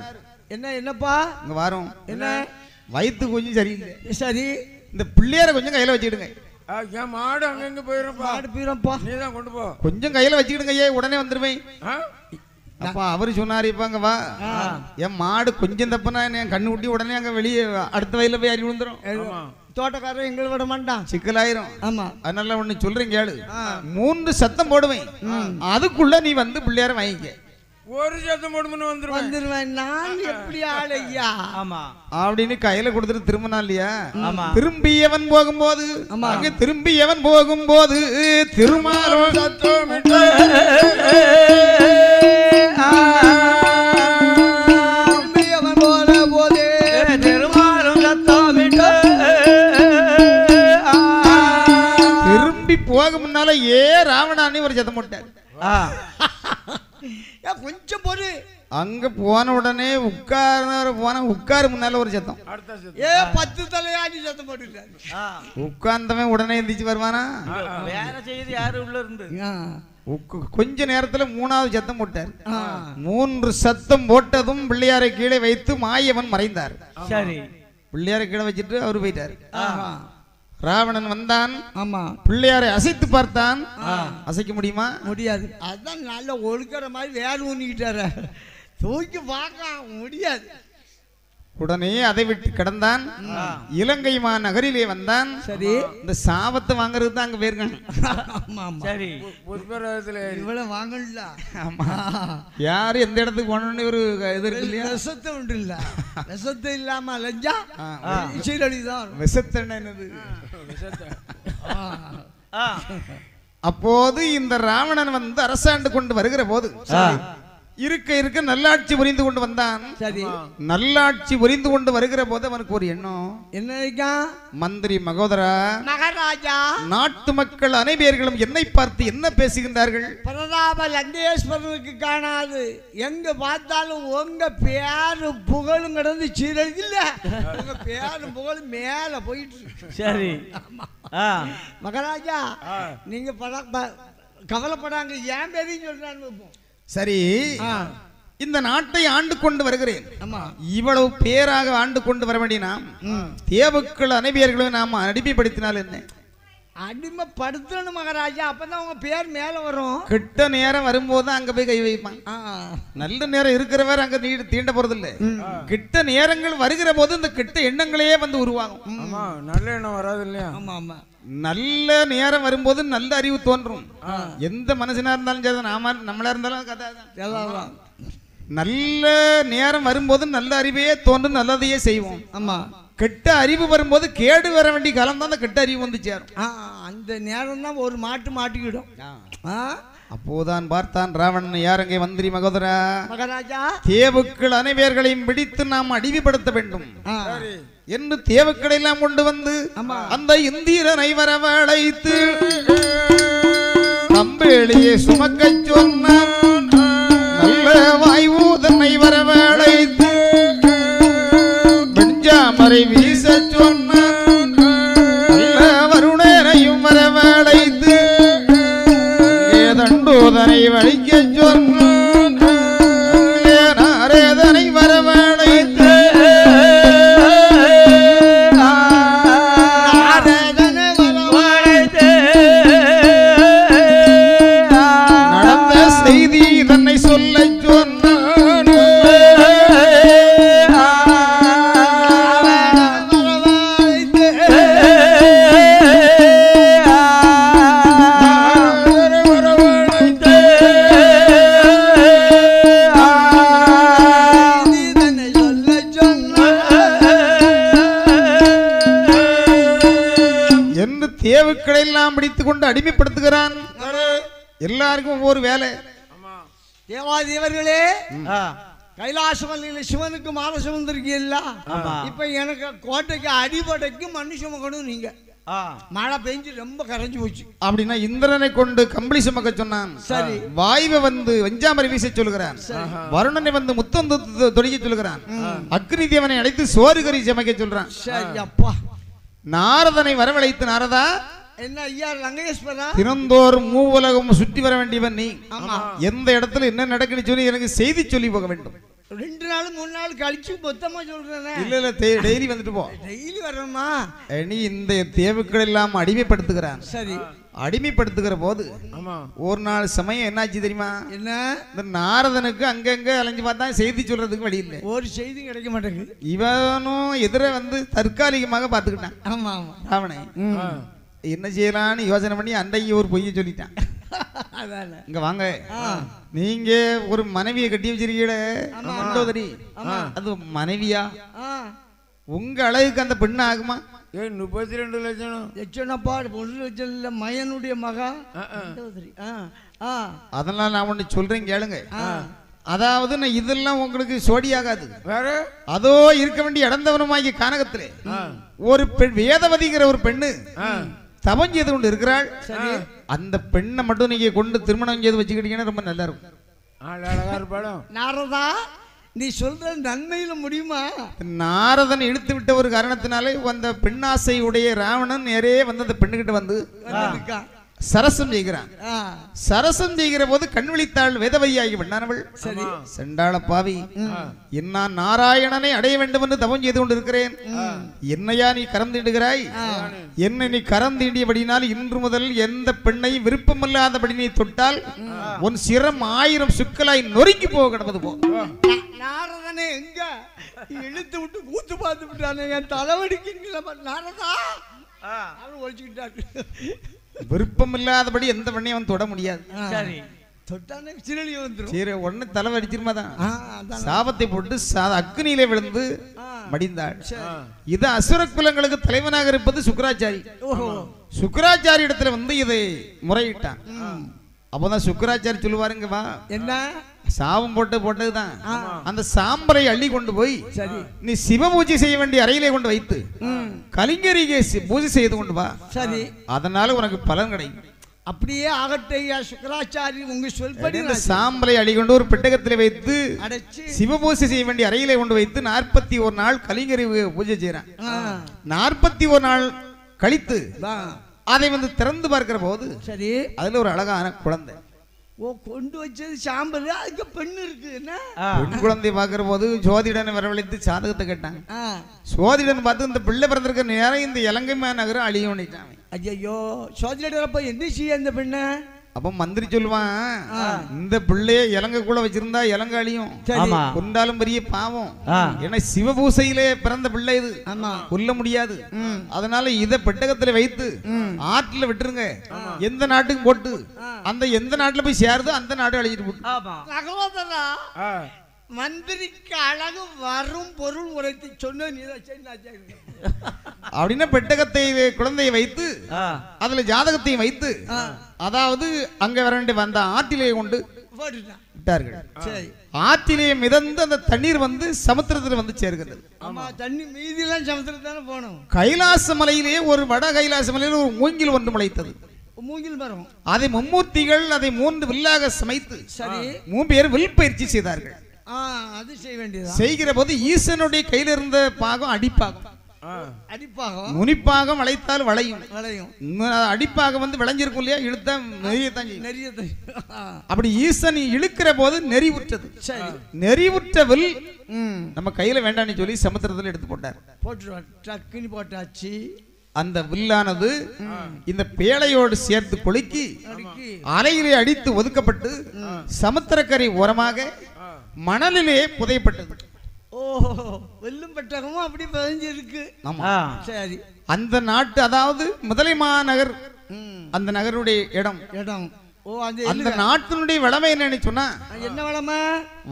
என்ன என்னப்பா இங்க வாரோம். என்ன வயிற்று கொஞ்சம் சரியில்லை. சரி இந்த பிள்ளையார கொஞ்சம் கையில வச்சுக்கிடுங்க. மாடு அங்கங்க போயிடும். மாடு போயிடும்பா. நீதான் கொண்டு போ. கொஞ்சம் கையில வச்சுக்கிடுங்க ஐயா உடனே வந்துருவேன். அப்பா அவரு சொன்னாரு இப்பாங்க வா என் மாடு கொஞ்சம் தப்புனா என் கண்ணு ஊட்டி உடனே அங்க வெளியே அடுத்த வயல போய் அறி விழுந்துரும். தோட்டக்காரன் எங்களை விட மாட்டான். சிக்கலாயிரும். ஆமா அதனால ஒண்ணு சொல்றேன் கேளு. 3 சத்தம் போடுவேன். அதுக்குள்ள நீ வந்து பிள்ளையார வாங்கிக்க. ஒரு சத்தம் போடுமுன்னு வந்துருவேன். நான் எப்படி ஆளையா? ஆமா அப்படின்னு கையில கொடுத்துட்டு திரும்பினா இல்லையா? திரும்பியவன் போகும்போது அங்க திரும்பியவன் போகும்போது திருமாலும் சத்தமிட்டு திரும்பியவன் போன போதே திருமாலும் சத்தமிட்டு திரும்பி போக முன்னால ஏ ராவணான்னு ஒரு சத்தம் போட்டார். கொஞ்சம் போடு. அங்க போன உடனே உட்காரு முன்னால ஒரு சத்தம். ஏ 10 தலையாடி சத்தம் போட்டுட்டாரு. உட்கார்ந்தவன் உடனே எந்திரிச்சு வருவானா? வேற செய்தி யாரு உள்ள இருந்து கொஞ்ச நேரத்துல 3வது சத்தம் போட்டார். 3 சத்தம் போட்டதும் பிள்ளையாரை கீழே வைத்து மாயவன் மறைந்தார். சரி பிள்ளையாரை கீழே வச்சுட்டு அவரு போயிட்டார். ராவணன் வந்தான். ஆமா பிள்ளையாரை அசைத்து பார்த்தான். அசைக்க முடியுமா? முடியாது. அதான் நல்ல ஒழுக்கிற மாதிரி வேறு ஊனிக்கிட்டார தூக்கி பார்க்க முடியாது. உடனே அதை விட்டு கடந்தான். இலங்கை மாநகரிலே வந்தான். சரி இந்த சாபத்தை வாங்குறது தான் அங்க போயிருக்காங்க. சரி இவ்வளவு வாங்கல. ஆமா யாரு எந்த இடத்துக்கு போனோம்னு ஒரு இது இருக்கு இல்லையா? விஷத்தை உண்டு இல்ல. விஷத்தை இல்லாம லஞ்சா சீரழிதான். விஷத்தை என்னது? அப்போது இந்த ராவணன் வந்து அரசாண்டு கொண்டு வருகிற போது இருக்க இருக்க நல்லாட்சி புரிந்து கொண்டு வந்தான். சரி, நல்லாட்சி புரிந்து கொண்டு வருகிற போது அவனுக்கு ஒரு எண்ணம். என்ன? மந்திரி மகோதரா, மகாராஜா, நாட்டு மக்கள் அனைவர்களும் என்னை பார்த்து என்ன பேசுகின்றார்கள்? பிரதாப லங்கேஸ்வரனுக்கு காணாது, எங்க பார்த்தாலும் உங்க பேரு புகழும் கிடந்து சீரழிது இல்ல, உங்க பேரு புகழும் மேல போயிட்டு. சரி மகாராஜா, நீங்க கவலைப்படாங்க, ஏன் பேரையும் சொல்றான்னு. சரி, இந்த நாட்டை ஆண்டு கொண்டு வருகிறேன். இவ்வளவு பேராக ஆண்டு கொண்டு வர வேண்டிய நாம் தேவக்கள் அனைவர்களும் நாம் அடிமைப்படுத்தினால் என்ன? அடிமைப்படுத்தணும் மகாராஜா, அப்பதான் உங்க பேர் மேல வரும். கிட்ட நேரம் வரும்போது அங்க போய் கை வைப்பான். நல்ல நேரம் இருக்கிறவர் அங்க தீண்ட போறதில்லை. கிட்ட நேரங்கள் வருகிற போது இந்த கிட்ட எண்ணங்களே வந்து உருவாகும். நல்ல எண்ணம் வராது இல்லையா? ஆமா ஆமா, நல்ல நேரம் வரும்போது நல்ல அறிவு தோன்றும். எந்த மனுஷனா இருந்தாலும் சரி, நம்மளா இருந்தாலும் கதை. நல்ல நேரம் வரும்போது நல்ல அறிவே தோன்றும், நல்லதையே செய்வோம். ஆமா, கெட்ட அறிவு வரும்போது கேடு வர வேண்டிய காலம் தான் அந்த கெட்ட அறிவு வந்து சேரும். அந்த நேரம் தான் ஒரு மாட்டிக்கிடும். அப்போதான் பார்த்தான் ராவணன், யாரங்கே மந்திரி மகோதரா, மகாராஜா, தேவுக்கள் அனைவர்களையும் பிடித்து நாம் அடிமைப்படுத்த வேண்டும் என்று தேவுக்களை எல்லாம் கொண்டு வந்து அந்த இந்திரனை வரவழைத்து கம்பேளியை சுமக்க சொன்ன நல்ல வாய்வூதனை வரவழைத்து வெஞ்சாமரை வீச சொன்ன நல்ல வருணனையும் வரவழைத்து தண்டோதனை வழிக்க சொன்ன நாரேதனை வரவழைத்து நடந்த செய்தி தன்னை சொல்ல சொன்ன தேவுக்களை எல்லாம் பிடித்துக் கொண்டு அடிமைப்படுத்துகிறான். எல்லாருக்கும் ஒவ்வொரு வேலை. தேவாதேவர்களே, கைலாசமல்ல சிவனுக்கு மாலை சுமந்திருக்கீங்களா? இப்ப எனக்கு கோட்டைக்கு அடிபடைக்கு மண்ணு சுமக்கணும். நீங்க மழை பெஞ்சு ரொம்ப கரைஞ்சு போச்சு அப்படின்னா இந்திரனை கொண்டு கம்பளி சுமக்க சொன்னான். சரி, வாயுவை வந்து வெஞ்சாமரை வீச சொல்லுகிறான். வருணனை வந்து முத்தம் தொடிக்க சொல்லுகிறான். அக்னி தேவனை அழைத்து சோறு கறி சமைக்க சொல்றான். சரி அப்பா, நாரதனை வரவழைத்து, நாரதா, என்ன ஐயா லங்கேஸ்வரா, தினந்தோறும் மூவுலகம் சுற்றி வர வேண்டியவன் நீ. எந்த இடத்துல என்ன நடக்குன்னு சொல்லி எனக்கு செய்தி சொல்லி போக வேண்டும். 2 நாள் 3 நாள் கழிச்சு மொத்தமா சொல்றேன். இல்ல டெய்லி வந்துட்டு போ. டெய்லி வரணுமா? நீ இந்த தேவுக்கள் எல்லாம் அடிமைப்படுத்துகிறான். சரி, அடிமைப்படுத்துகிற போது ஒரு நாள் சமயம் என்னாச்சு தெரியுமா? என்ன? இந்த நாரதனுக்கு அங்கங்க அலைஞ்சு பார்த்தா செய்தி சொல்றதுக்கு வழி இல்லை. ஒரு செய்தி கிடைக்க மாட்டேங்குது. இவனும் எதிர வந்து தற்காலிகமாக பார்த்துக்கிட்டான். ஆமா ஆமா, ராவணை என்ன செய்யலான்னு யோசனை பண்ணி அன்றைக்கு ஒரு பொய்ய சொல்லிட்டான். இங்க வாங்க, நீங்க ஒரு மனைவியை கட்டி வச்சிருக்கீங்களே, அது மனைவியா? உங்க அழகுக்கு அந்த பெண்ணு ஆகுமா? 32 லட்சம் மயனுடைய மகா. அதெல்லாம் நான் ஒண்ணு சொல்றேன் கேளுங்க. அதாவது நான் இதெல்லாம் உங்களுக்கு சோடி ஆகாது. அதோ இருக்க வேண்டிய இடந்தவனுமாகிய கானகத்திலே ஒரு பெண் வேதவதிங்கிற ஒரு பெண்ணு தவம் செய்து கொண்டு இருக்கிறாள். அந்த பெண்ணை மட்டும் நீங்க கொண்டு திருமணம் செய்து வச்சுக்கிட்டீங்கன்னா ரொம்ப நல்லா இருக்கும். நாரதா, நீ சொல்ற நன்மையில முடியுமா? நாரதன் இழுத்து விட்ட ஒரு காரணத்தினாலே அந்த பெண்ணாசை உடைய ராவணன் நேரே வந்து அந்த பெண்ணுகிட்ட வந்து சரசம் செய்கிறான். சரசம் செய்கிற போது கண் விழித்தாள் வேதவதியாகி பண்ணானவள். சரி, செண்டாள பாவி, என்ன நாராயணனை அடைய வேண்டும் என்று தவம் செய்து கொண்டிருக்கிறேன். என்னையா நீ கரம் தீண்டுகிறாய்? என்னை நீ கரம் தீண்டியபடினால் இன்று முதல் எந்த பெண்ணை விருப்பமில்லாதபடி நீ தொட்டால் உன் சிரம் 1000 சுக்கலாய் நொறுங்கி போக கிடப்பது போ. நாரதனே எங்க இழுத்து விட்டு கூத்து பார்த்து விட்டானே, என் தலைவடிக்கீங்களா நாரதா? ஒழிச்சுக்கிட்டாரு. விருப்பம் இல்லாதபடி எந்த பெண்ணையும் அவன் தொட முடியாது. தொட்டானே சிரளி வந்துரும். சரி, ஒண்ணு தலை அடிச்சிருமாதான் சாபத்தை போட்டு அக்னியிலே விழுந்து மடிந்தாள். இது அசுர குலங்களுக்கு தலைவனாக இருப்பது சுக்கராச்சாரி. சுக்கராச்சாரி இடத்துல வந்து இதை முறையிட்டான். அப்பதான் சுக்கராச்சாரி சொல்லுவாருங்க வா என்ன சாபம் போட்டதுதான் அந்த சாம்பலை அள்ளி கொண்டு போய் சரி நீ சிவ பூஜை செய்ய வேண்டிய அறையிலே கொண்டு வைத்து கலிங்கரிகை பூஜை செய்து கொண்டு வா சரி அதனால உனக்கு பலன் கிடைக்கும் அப்படியே ஆகட்டையா சுக்கராச்சாரி உங்க சொல்படி சாம்பலை அடிக்கொண்டு ஒரு பெட்டகத்தில் வைத்து அடைச்சு சிவபூஜை செய்ய வேண்டிய அறையிலே கொண்டு வைத்து 41 நாள் கலிங்கரி பூஜை செய்யறான் 41 நாள் கழித்து அதை வந்து திறந்து பார்க்கிற போது சரி அதுல ஒரு அழகான குழந்தை ஓ கொண்டு வச்சது சாம்பல் அதுக்கு பெண்ணு இருக்கு என்ன பெண் குழந்தை பார்க்கிற போது ஜோதிடனை வரவழைத்து சாதகத்தை கேட்டாங்க ஜோதிடன் பார்த்து இந்த பிள்ளை பிறந்திருக்க நேரம் இந்த இலங்கை நகரம் அழிய பண்ணிட்டாங்க ஐயோ சோதரிடப்ப என்ன செய்ய அந்த பெண்ண அப்ப மந்திரி சொல்லுவான் இந்த பிள்ளைய இலங்கைக்குள்ள வச்சிருந்தா இலங்கை அழியும் கொண்டாலும் பெரிய பாவம் ஏன்னா சிவபூசையிலே பிறந்த பிள்ளை இது கொல்ல முடியாது அதனால இத பெட்டகத்துல வைத்து ஆற்றுல விட்டுருங்க எந்த நாட்டுக்கும் போட்டு அந்த எந்த நாட்டுல போய் சேருதோ அந்த நாடு அழிச்சிட்டு போட்டு மந்திரிக்கு அழகு வரும் பொருள் உரைத்து சொன்ன அப்படின்னா பெட்டகத்தை குழந்தையை வைத்து அதுல ஜாதகத்தையும் வைத்து அதாவது அங்க வர வேண்டிய வந்த ஆற்றிலே கொண்டு விட்டார்கள் ஆற்றிலே மிதந்து அந்த தண்ணீர் வந்து சமுத்திரத்தில் வந்து சேர்கிறது தண்ணி மீதியெல்லாம் சமுத்திரத்தான போனோம் கைலாச மலையிலே ஒரு வட கைலாச மலையில ஒரு மூங்கில் ஒன்று முளைத்தது மூங்கில் மரம் அதை மும்மூர்த்திகள் அதை 3 வில்லாக சமைத்து சரி 3 பேர் வில் பயிற்சி செய்தார்கள் அது செய்ய வேண்டியது செய்கிற போது ஈசனுடைய கையில் இருந்த பாகம் அடிப்பாகம் அடிப்பாகம் நுனிப்பாகம் வளைத்தால் வளையும் அடிப்பாகம் வந்து விளைஞ்சிருக்கும் இல்லையா இழுத்தா நெறியத்தான் அப்படி ஈசன் இழுக்கிற போது நெறிவுற்றது நெறிவுற்ற வில் நம்ம கையில வேண்டாம்னு சொல்லி சமுத்திரத்தில் எடுத்து போட்டார் போட்டாச்சு அந்த வில்லானது இந்த பேழையோடு சேர்த்து கொளுக்கி அலையிலே அடித்து ஒதுக்கப்பட்டு சமுத்திரக்கரை ஓரமாக மணலிலே புதையப்பட்டது ஓஹோ வெல்லும் பெட்டகமும் அப்படி பதிஞ்சிருக்கு சரி அந்த நாட்டு அதாவது முதலை மாநகர் அந்த நகருடைய இடம் அந்த நாட்டினுடைய வளமை என்னன்னு சொன்னா என்ன வளமை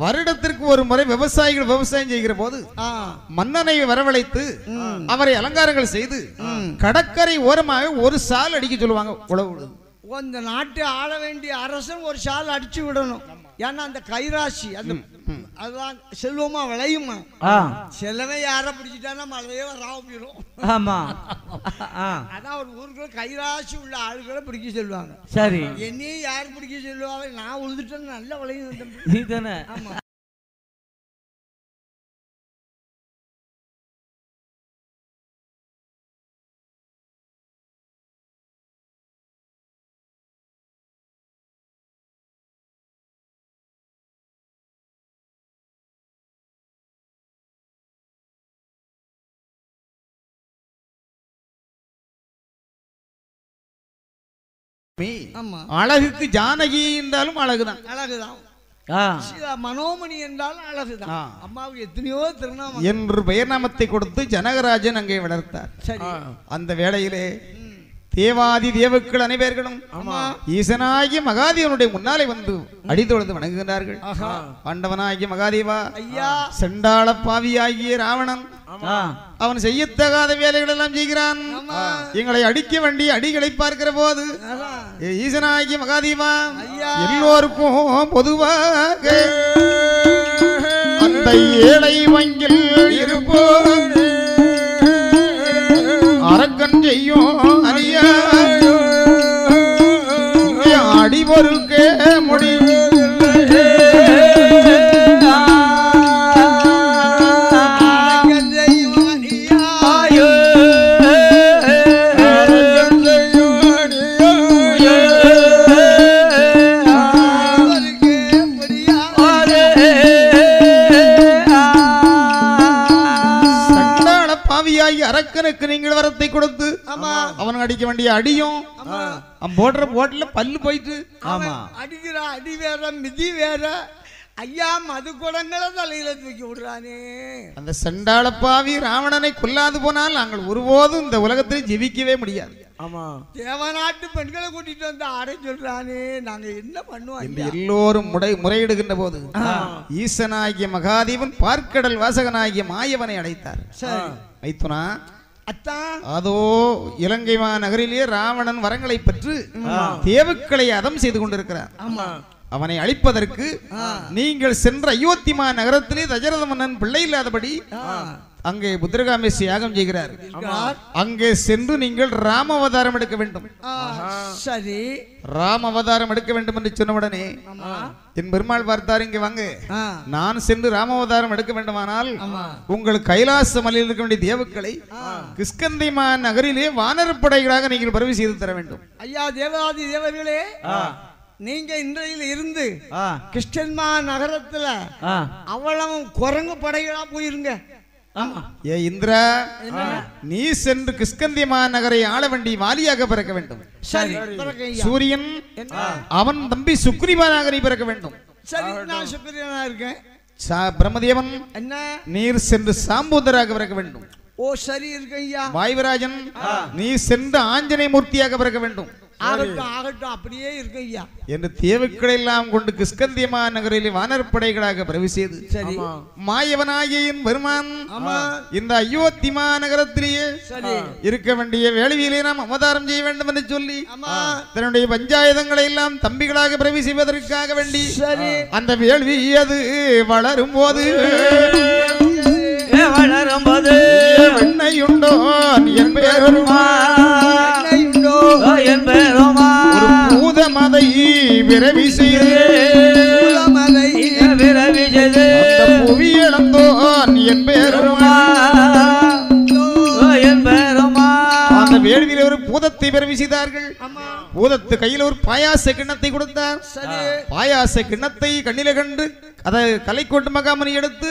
வருடத்திற்கு ஒரு முறை விவசாயிகள் விவசாயம் செய்கிற போது மன்னனை வரவழைத்து அவரை அலங்காரங்கள் செய்து கடற்கரை ஓரமாக ஒரு சால் அடிக்க சொல்லுவாங்க உழவு அந்த நாட்டை ஆள வேண்டிய அரசன் ஒரு சால் அடிச்சு விடணும் ஏன்னா அந்த கைராசி அந்த அதுதான் செல்வமா விளையுமா செலவை யார பிடிச்சிட்டா மழையே வராம போயிடும் ஆமா அதான் ஒரு ஊருக்குள்ள கைராசி உள்ள ஆளுகளை பிடிக்க சொல்லுவாங்க சரி என்னையும் யார் பிடிக்க சொல்லுவாங்க நான் உழுதுட்டேன்னு நல்ல விளையும் நீ தானே ஆமா அழகுக்கு ஜானகி என்றாலும் அழகுதான் மனோமணி என்றாலும் அழகுதான் அம்மாவுக்கு எத்தனையோ திருநாமம் என்று பெயர் நாமத்தை கொடுத்து ஜனகராஜன் அங்கே வளர்த்தார் அந்த வேளையிலே தேவாதி தேவக்கள் அனைவர்களும் ஈசனாகிய மகாதேவனுடைய முன்னாலே வந்து அடித்தொழுது வணங்குகிறார்கள் பாண்டவனாகிய மகாதேவா செண்டாள பாவியாகிய ராவணன் அவன் செய்யத்தகாத வேலைகள் எல்லாம் செய்கிறான் எங்களை அடிக்க வேண்டிய அடிகளை பார்க்கிற போது ஈசனாகிய மகாதேவா எல்லோருக்கும் பொதுவாக அந்த ஏழை வங்கில் இருப்போம் அரக்கன் செய்யும் அடிபொருக்கே முடிவு அரக்கனுக்கு நீங்கள் வரத்தை கொடுத்து அவன் அடிக்க வேண்டிய அடியும் போடுற போட்டுல பல்லு போயிட்டு அடிக்கிற அடி வேற மிதி வேற ஐயா மது குடங்களை தலையில தூக்கி விடுறானே அந்த சண்டாள பாவி ராவணனை கொல்லாது போனால் நாங்கள் ஒருபோதும் இந்த உலகத்தில் ஜெயிக்கவே முடியாது தேவநாட்டு பெண்களை கூட்டிட்டு வந்து ஆட சொல்றானே நாங்க என்ன பண்ணுவோம் எல்லோரும் முறையிடுகின்ற போது ஈசனாகிய மகாதேவன் பார்க்கடல் வாசகனாகிய மாயவனை அழைத்தார் மைத்துனா அத்தான் அதோ இலங்கை மாநகரிலே ராவணன் வரங்களை பெற்று தேவுக்களை அதம் செய்து கொண்டிருக்கிறார். ஆமா அவனை அழிப்பதற்கு நீங்கள் சென்ற அயோத்திமா நகரத்திலே தசரத மன்னன் பிள்ளை இல்லாதபடி அங்கே புத்திரகாமேசி யாகம் செய்கிறார். அங்கே சென்று நீங்கள் ராம அவதாரம் எடுக்க வேண்டும். சரி ராம அவதாரம் எடுக்க வேண்டும் என்று சொன்னவுடனே என் பெருமாள் பார்த்தார், இங்கே வாங்க, நான் சென்று ராம அவதாரம் எடுக்க வேண்டுமானால் உங்கள் கைலாச மலையில் இருக்க வேண்டிய தேவக்களை கிஷ்கிந்தை நகரிலே வானரப்படைகளாக நீங்கள் பரவி செய்து தர வேண்டும். ஐயா தேவாதி தேவர்களே, நீங்க இன்றையில் இருந்து கிருஷ்ணன்மா நகரத்துல அவ்வளவு குரங்கு படைகளா போயிருங்க. ஏ இந்திரா, நீ சென்று கிஷ்கிந்தை நகரை ஆள வேண்டி வாலியாக பிறக்க வேண்டும். சூரியன் அவன் தம்பி சுக்ரீவனாக நீ பிறக்க வேண்டும். சரி, நான் சுக்ரீவனா இருக்கேன். பிரம்மதேவன் என்ன நீர் சென்று சாம்பூதராக பிறக்க வேண்டும். ஓ சரி இருக்கு ஐயா. வாயுவராஜன் நீ சென்று ஆஞ்சநேய மூர்த்தியாக பிறக்க வேண்டும். ஆகட்டும் ஆகட்டும், அப்படியே இருக்கு ஐயா என்று தேவுக்களை எல்லாம் கொண்டு கிஷ்கிந்தை நகரில் வானரப்படைகளாக பிரவி செய்து சரி மாயவனாகிய பெருமான் இந்த அயோத்திமா நகரத்திலேயே இருக்க வேண்டிய வேள்வியிலே நாம் அவதாரம் செய்ய வேண்டும் என்று சொல்லி தன்னுடைய பஞ்சாயதங்களை எல்லாம் தம்பிகளாக பிரவி செய்வதற்காக வேண்டி அந்த வேள்வி அது வளரும் போது வெண்ணையுண்டோ என் பேருமா ஒரு பூதமதை விரவி செய்து புவி இழந்தோன் என் பேருமா அந்த வேள்வியில் ஒரு பூதத்தை பிறவி செய்தார்கள். பூதத்து கையில் ஒரு பாயாச கிண்ணத்தை கொடுத்தார். பாயாச கிண்ணத்தை கண்ணிலே கண்டு அதை கலை கொண்டு மகாமணி எடுத்து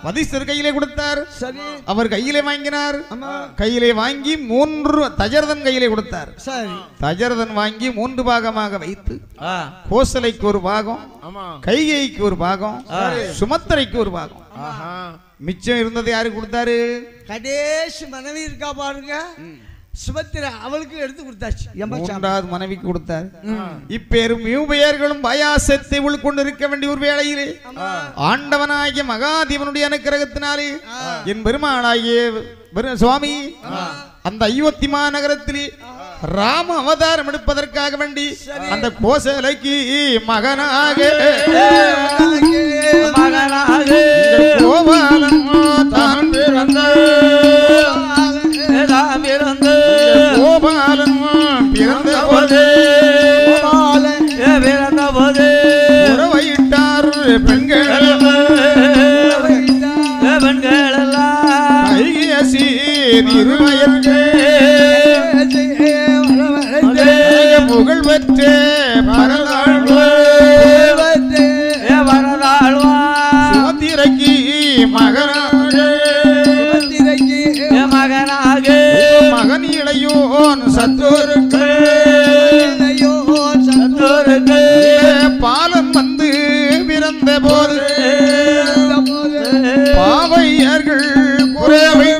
வதிஷ்டர் கையிலே கொடுத்தார். அவர் கையிலே வாங்கினார். கையிலே வாங்கி 3 தஜரதன் கையிலே கொடுத்தார். தஜரதன் வாங்கி 3 பாகமாக வைத்து கோசலைக்கு ஒரு பாகம், கைகைக்கு ஒரு பாகம், சுமத்திரைக்கு ஒரு பாகம், மிச்சம் இருந்தது யாரு கொடுத்தாரு? கடைசி மனைவி இருக்கா பாருங்க, சுபத்திரா, அவளுக்கு எடுத்து கொடுத்தாச்சு. 3வது மனைவிக்கு கொடுத்தார். இப்பெரும் பெயர்களும் பாயாசத்தை உள்கொண்டிருக்க வேண்டிய ஒரு வேளையிலே ஆண்டவனாகிய மகாதேவனுடைய அனுக்கிரகத்தினாலே என் பெருமாளாகிய சுவாமி அந்த அயோத்திமா நகரத்திலே ராம அவதாரம் எடுப்பதற்காக வேண்டி அந்த கோசலைக்கு மகனாக கோபாலன் தான் கோபாலன் பிறந்த போது உறவையிட்டார் பெண்கள் புகழ் பெற்ற சுமத்திரைக்கு மகனாக மகன் இளையோன் சத்தோருக்கு பாலன் வந்து பிறந்த போது பாவையர்கள் குறைவை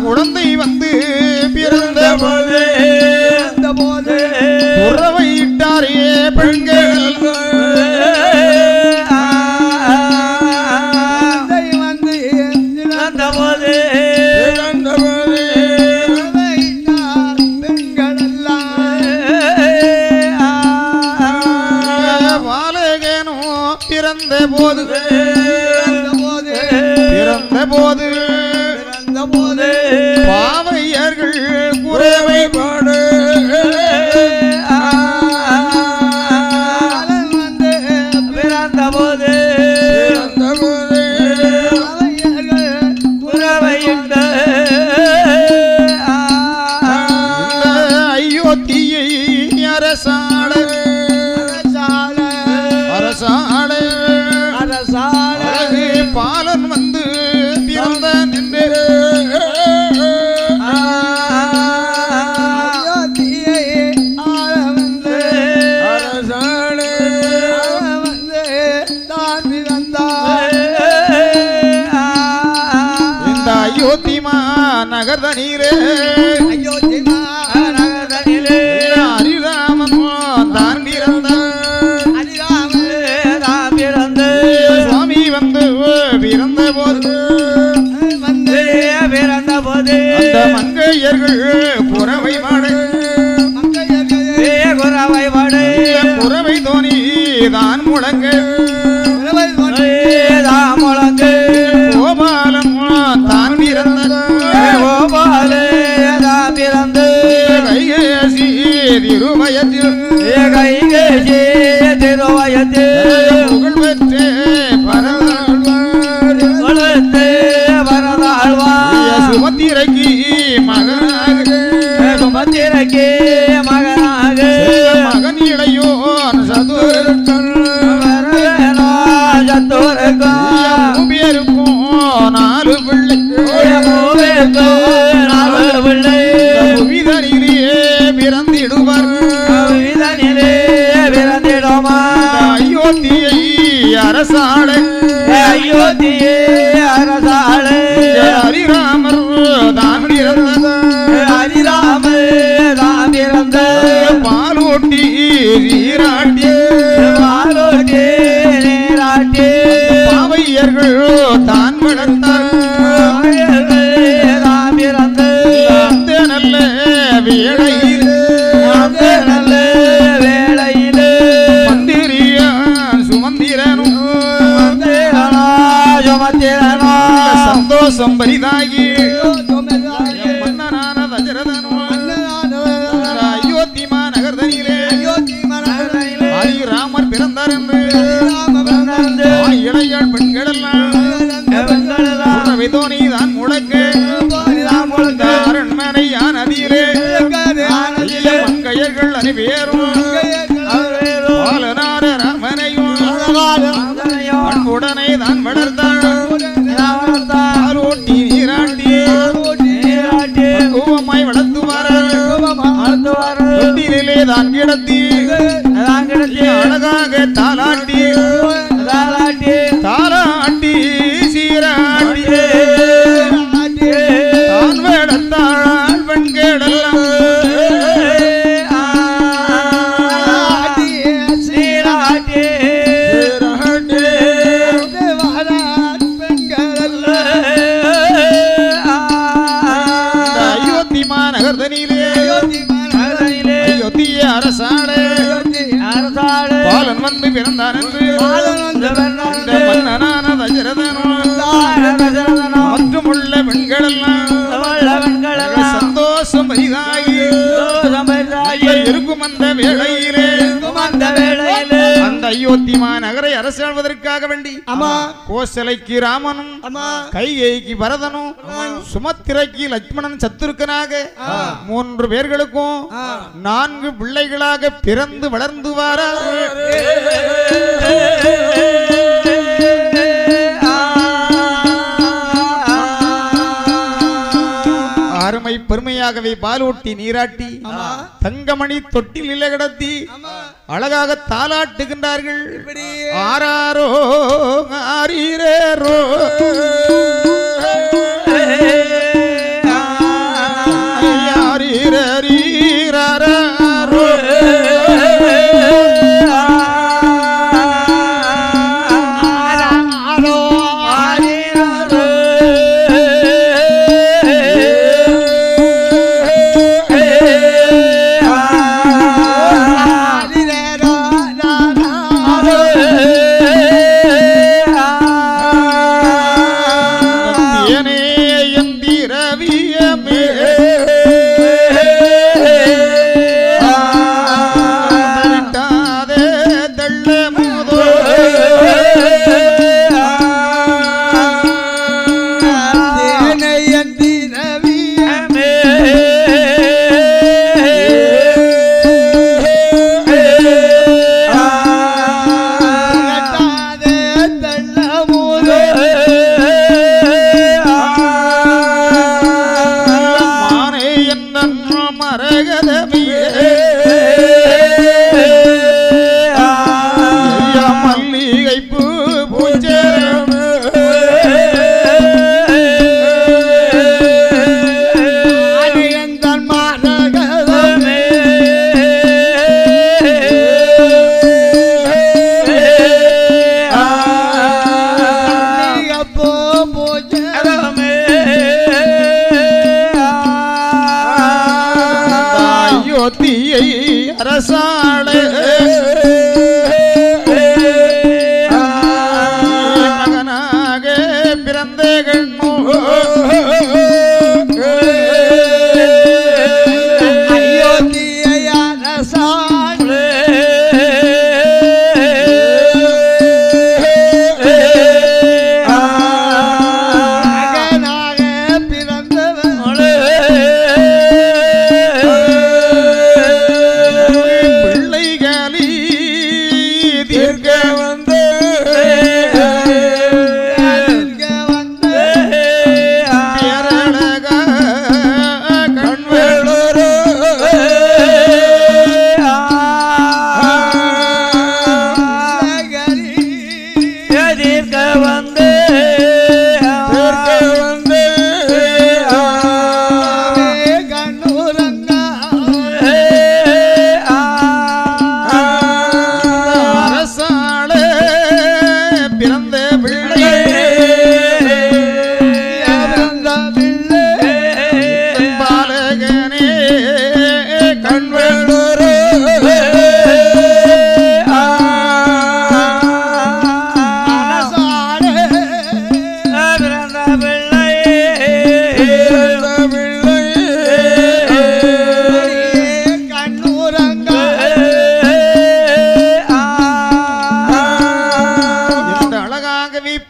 குழந்தை வந்து பிறந்த போது மங்கையர்கள் குறவை மாடு குறவை மாடு குறவை தோனி தான் முழங்க முழங்கு கோபாலம் தான் பிறந்த கோபாலே தான் பிறந்து கைகேசி திருவயத்தில் கைகேசி திருவயத்தில் புகழ் பெற்றே பரதாழ்வார் சுமத்திரைக்கு மகனாக சுமத்திரைக்கு மகனாக மகன் இளையோன் சதுரக்கும் நாலு பிள்ளை விதனிலே பிறந்திடுவார் அயோத்தியை அரசாளை அயோத்தியே அரசாளே ஹரிராமர் தான் பிறந்த ஹரிராமர் தான் பிறந்த பாலோட்டி நீராட்டி பாலோட்டி நீராட்டி பாவையர்கள் தான் வளர்ந்தார் தான் பிறந்த அந்த நல்ல வேளையில் நல்ல வேளையிலே மந்திரியான் சுமந்திரனும் சுமத்திரனோ சந்தோஷம் பரிதாகி மன்னனான தசரதனும் அயோத்தி மாநகர்தனிலே ஹரிராமர் பிறந்தார் என்று இளைஞர் பெண்கள் எல்லாம் விதோனி தான் முழக்க அரண்மனை யான் அதிலே மங்கையர்கள் அனைவேரும் பாலனார ராமனையும் உடனே தான் வளர்த்தாள் ஆரோட்டி நீராட்டி கோபமாய் வளர்த்துவாரிலே தான் கிடத்தி அழகாக தாலாட்டி தாலாட்டி சீராட்டி தான் வேடத்தாள் பெண்களெல்லாம் பாலன் வந்து பிறந்தான் என்று மன்னனான தசரதனும் மற்றுமுள்ள பெண்கள் எல்லாம் சந்தோஷம் பரிதாகி இருக்கும் அந்த வேளையிலே அந்த அயோத்தி மாநகரை அரசாள்வதற்காக வேண்டி கோசலைக்கு ராமனும் கைகேயிக்கு பரதனும் சுமத்திரைக்கு லட்சுமணன் சத்துருக்கனாக 3 பேர்களுக்கும் 4 பிள்ளைகளாக பிறந்து வளர்ந்து வார அருமை பெருமையாகவே பாலூட்டி நீராட்டி தங்கமணி தொட்டில் நிலை கிடத்தி அழகாக தாலாட்டுகின்றார்கள் ஆராரோ ஆரீரோ அயோத்தியை அரசாளே மகனாக பிறந்தேகள் அயோத்தியை அரசாளே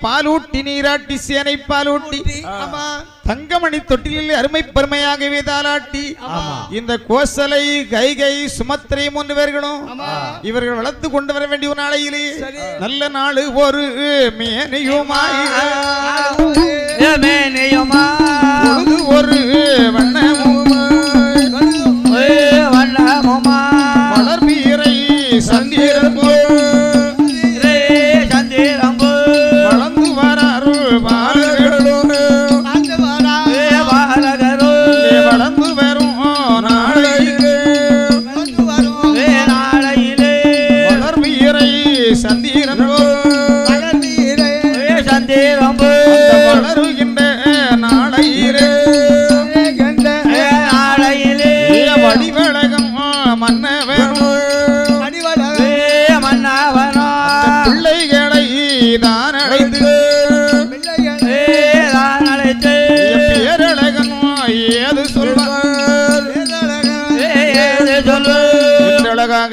பாலூட்டி நீராட்டி சேனை பாலூட்டி தங்கமணி தொட்டிலில் அருமை பெருமையாகவே தாலாட்டி இந்த கோசலை கைகை சுமத்திரை மூன்று பேர்களும் இவர்கள் வளர்த்து கொண்டு வர வேண்டிய ஒரு நாளையிலே நல்ல நாள் ஒரு மேனையுமாய் ஒரு வண்ணமுமா வளர்பீரை சந்திரன்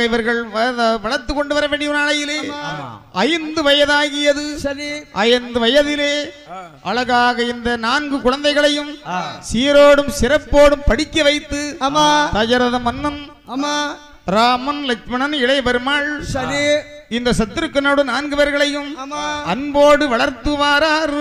இவர்கள் வளர்த்து கொண்டு வர வேண்டிய நாளையிலே 5 வயதாகியது. 5 வயதிலே அழகாக இந்த 4 குழந்தைகளையும் சீரோடும் சிறப்போடும் படிக்க வைத்து தசரத மன்னன் ராமன் லட்சுமணன் இளைய பெருமாள் இந்த சத்துருக்கனோடு 4 பேர்களையும் அன்போடு வளர்த்து வாரார்.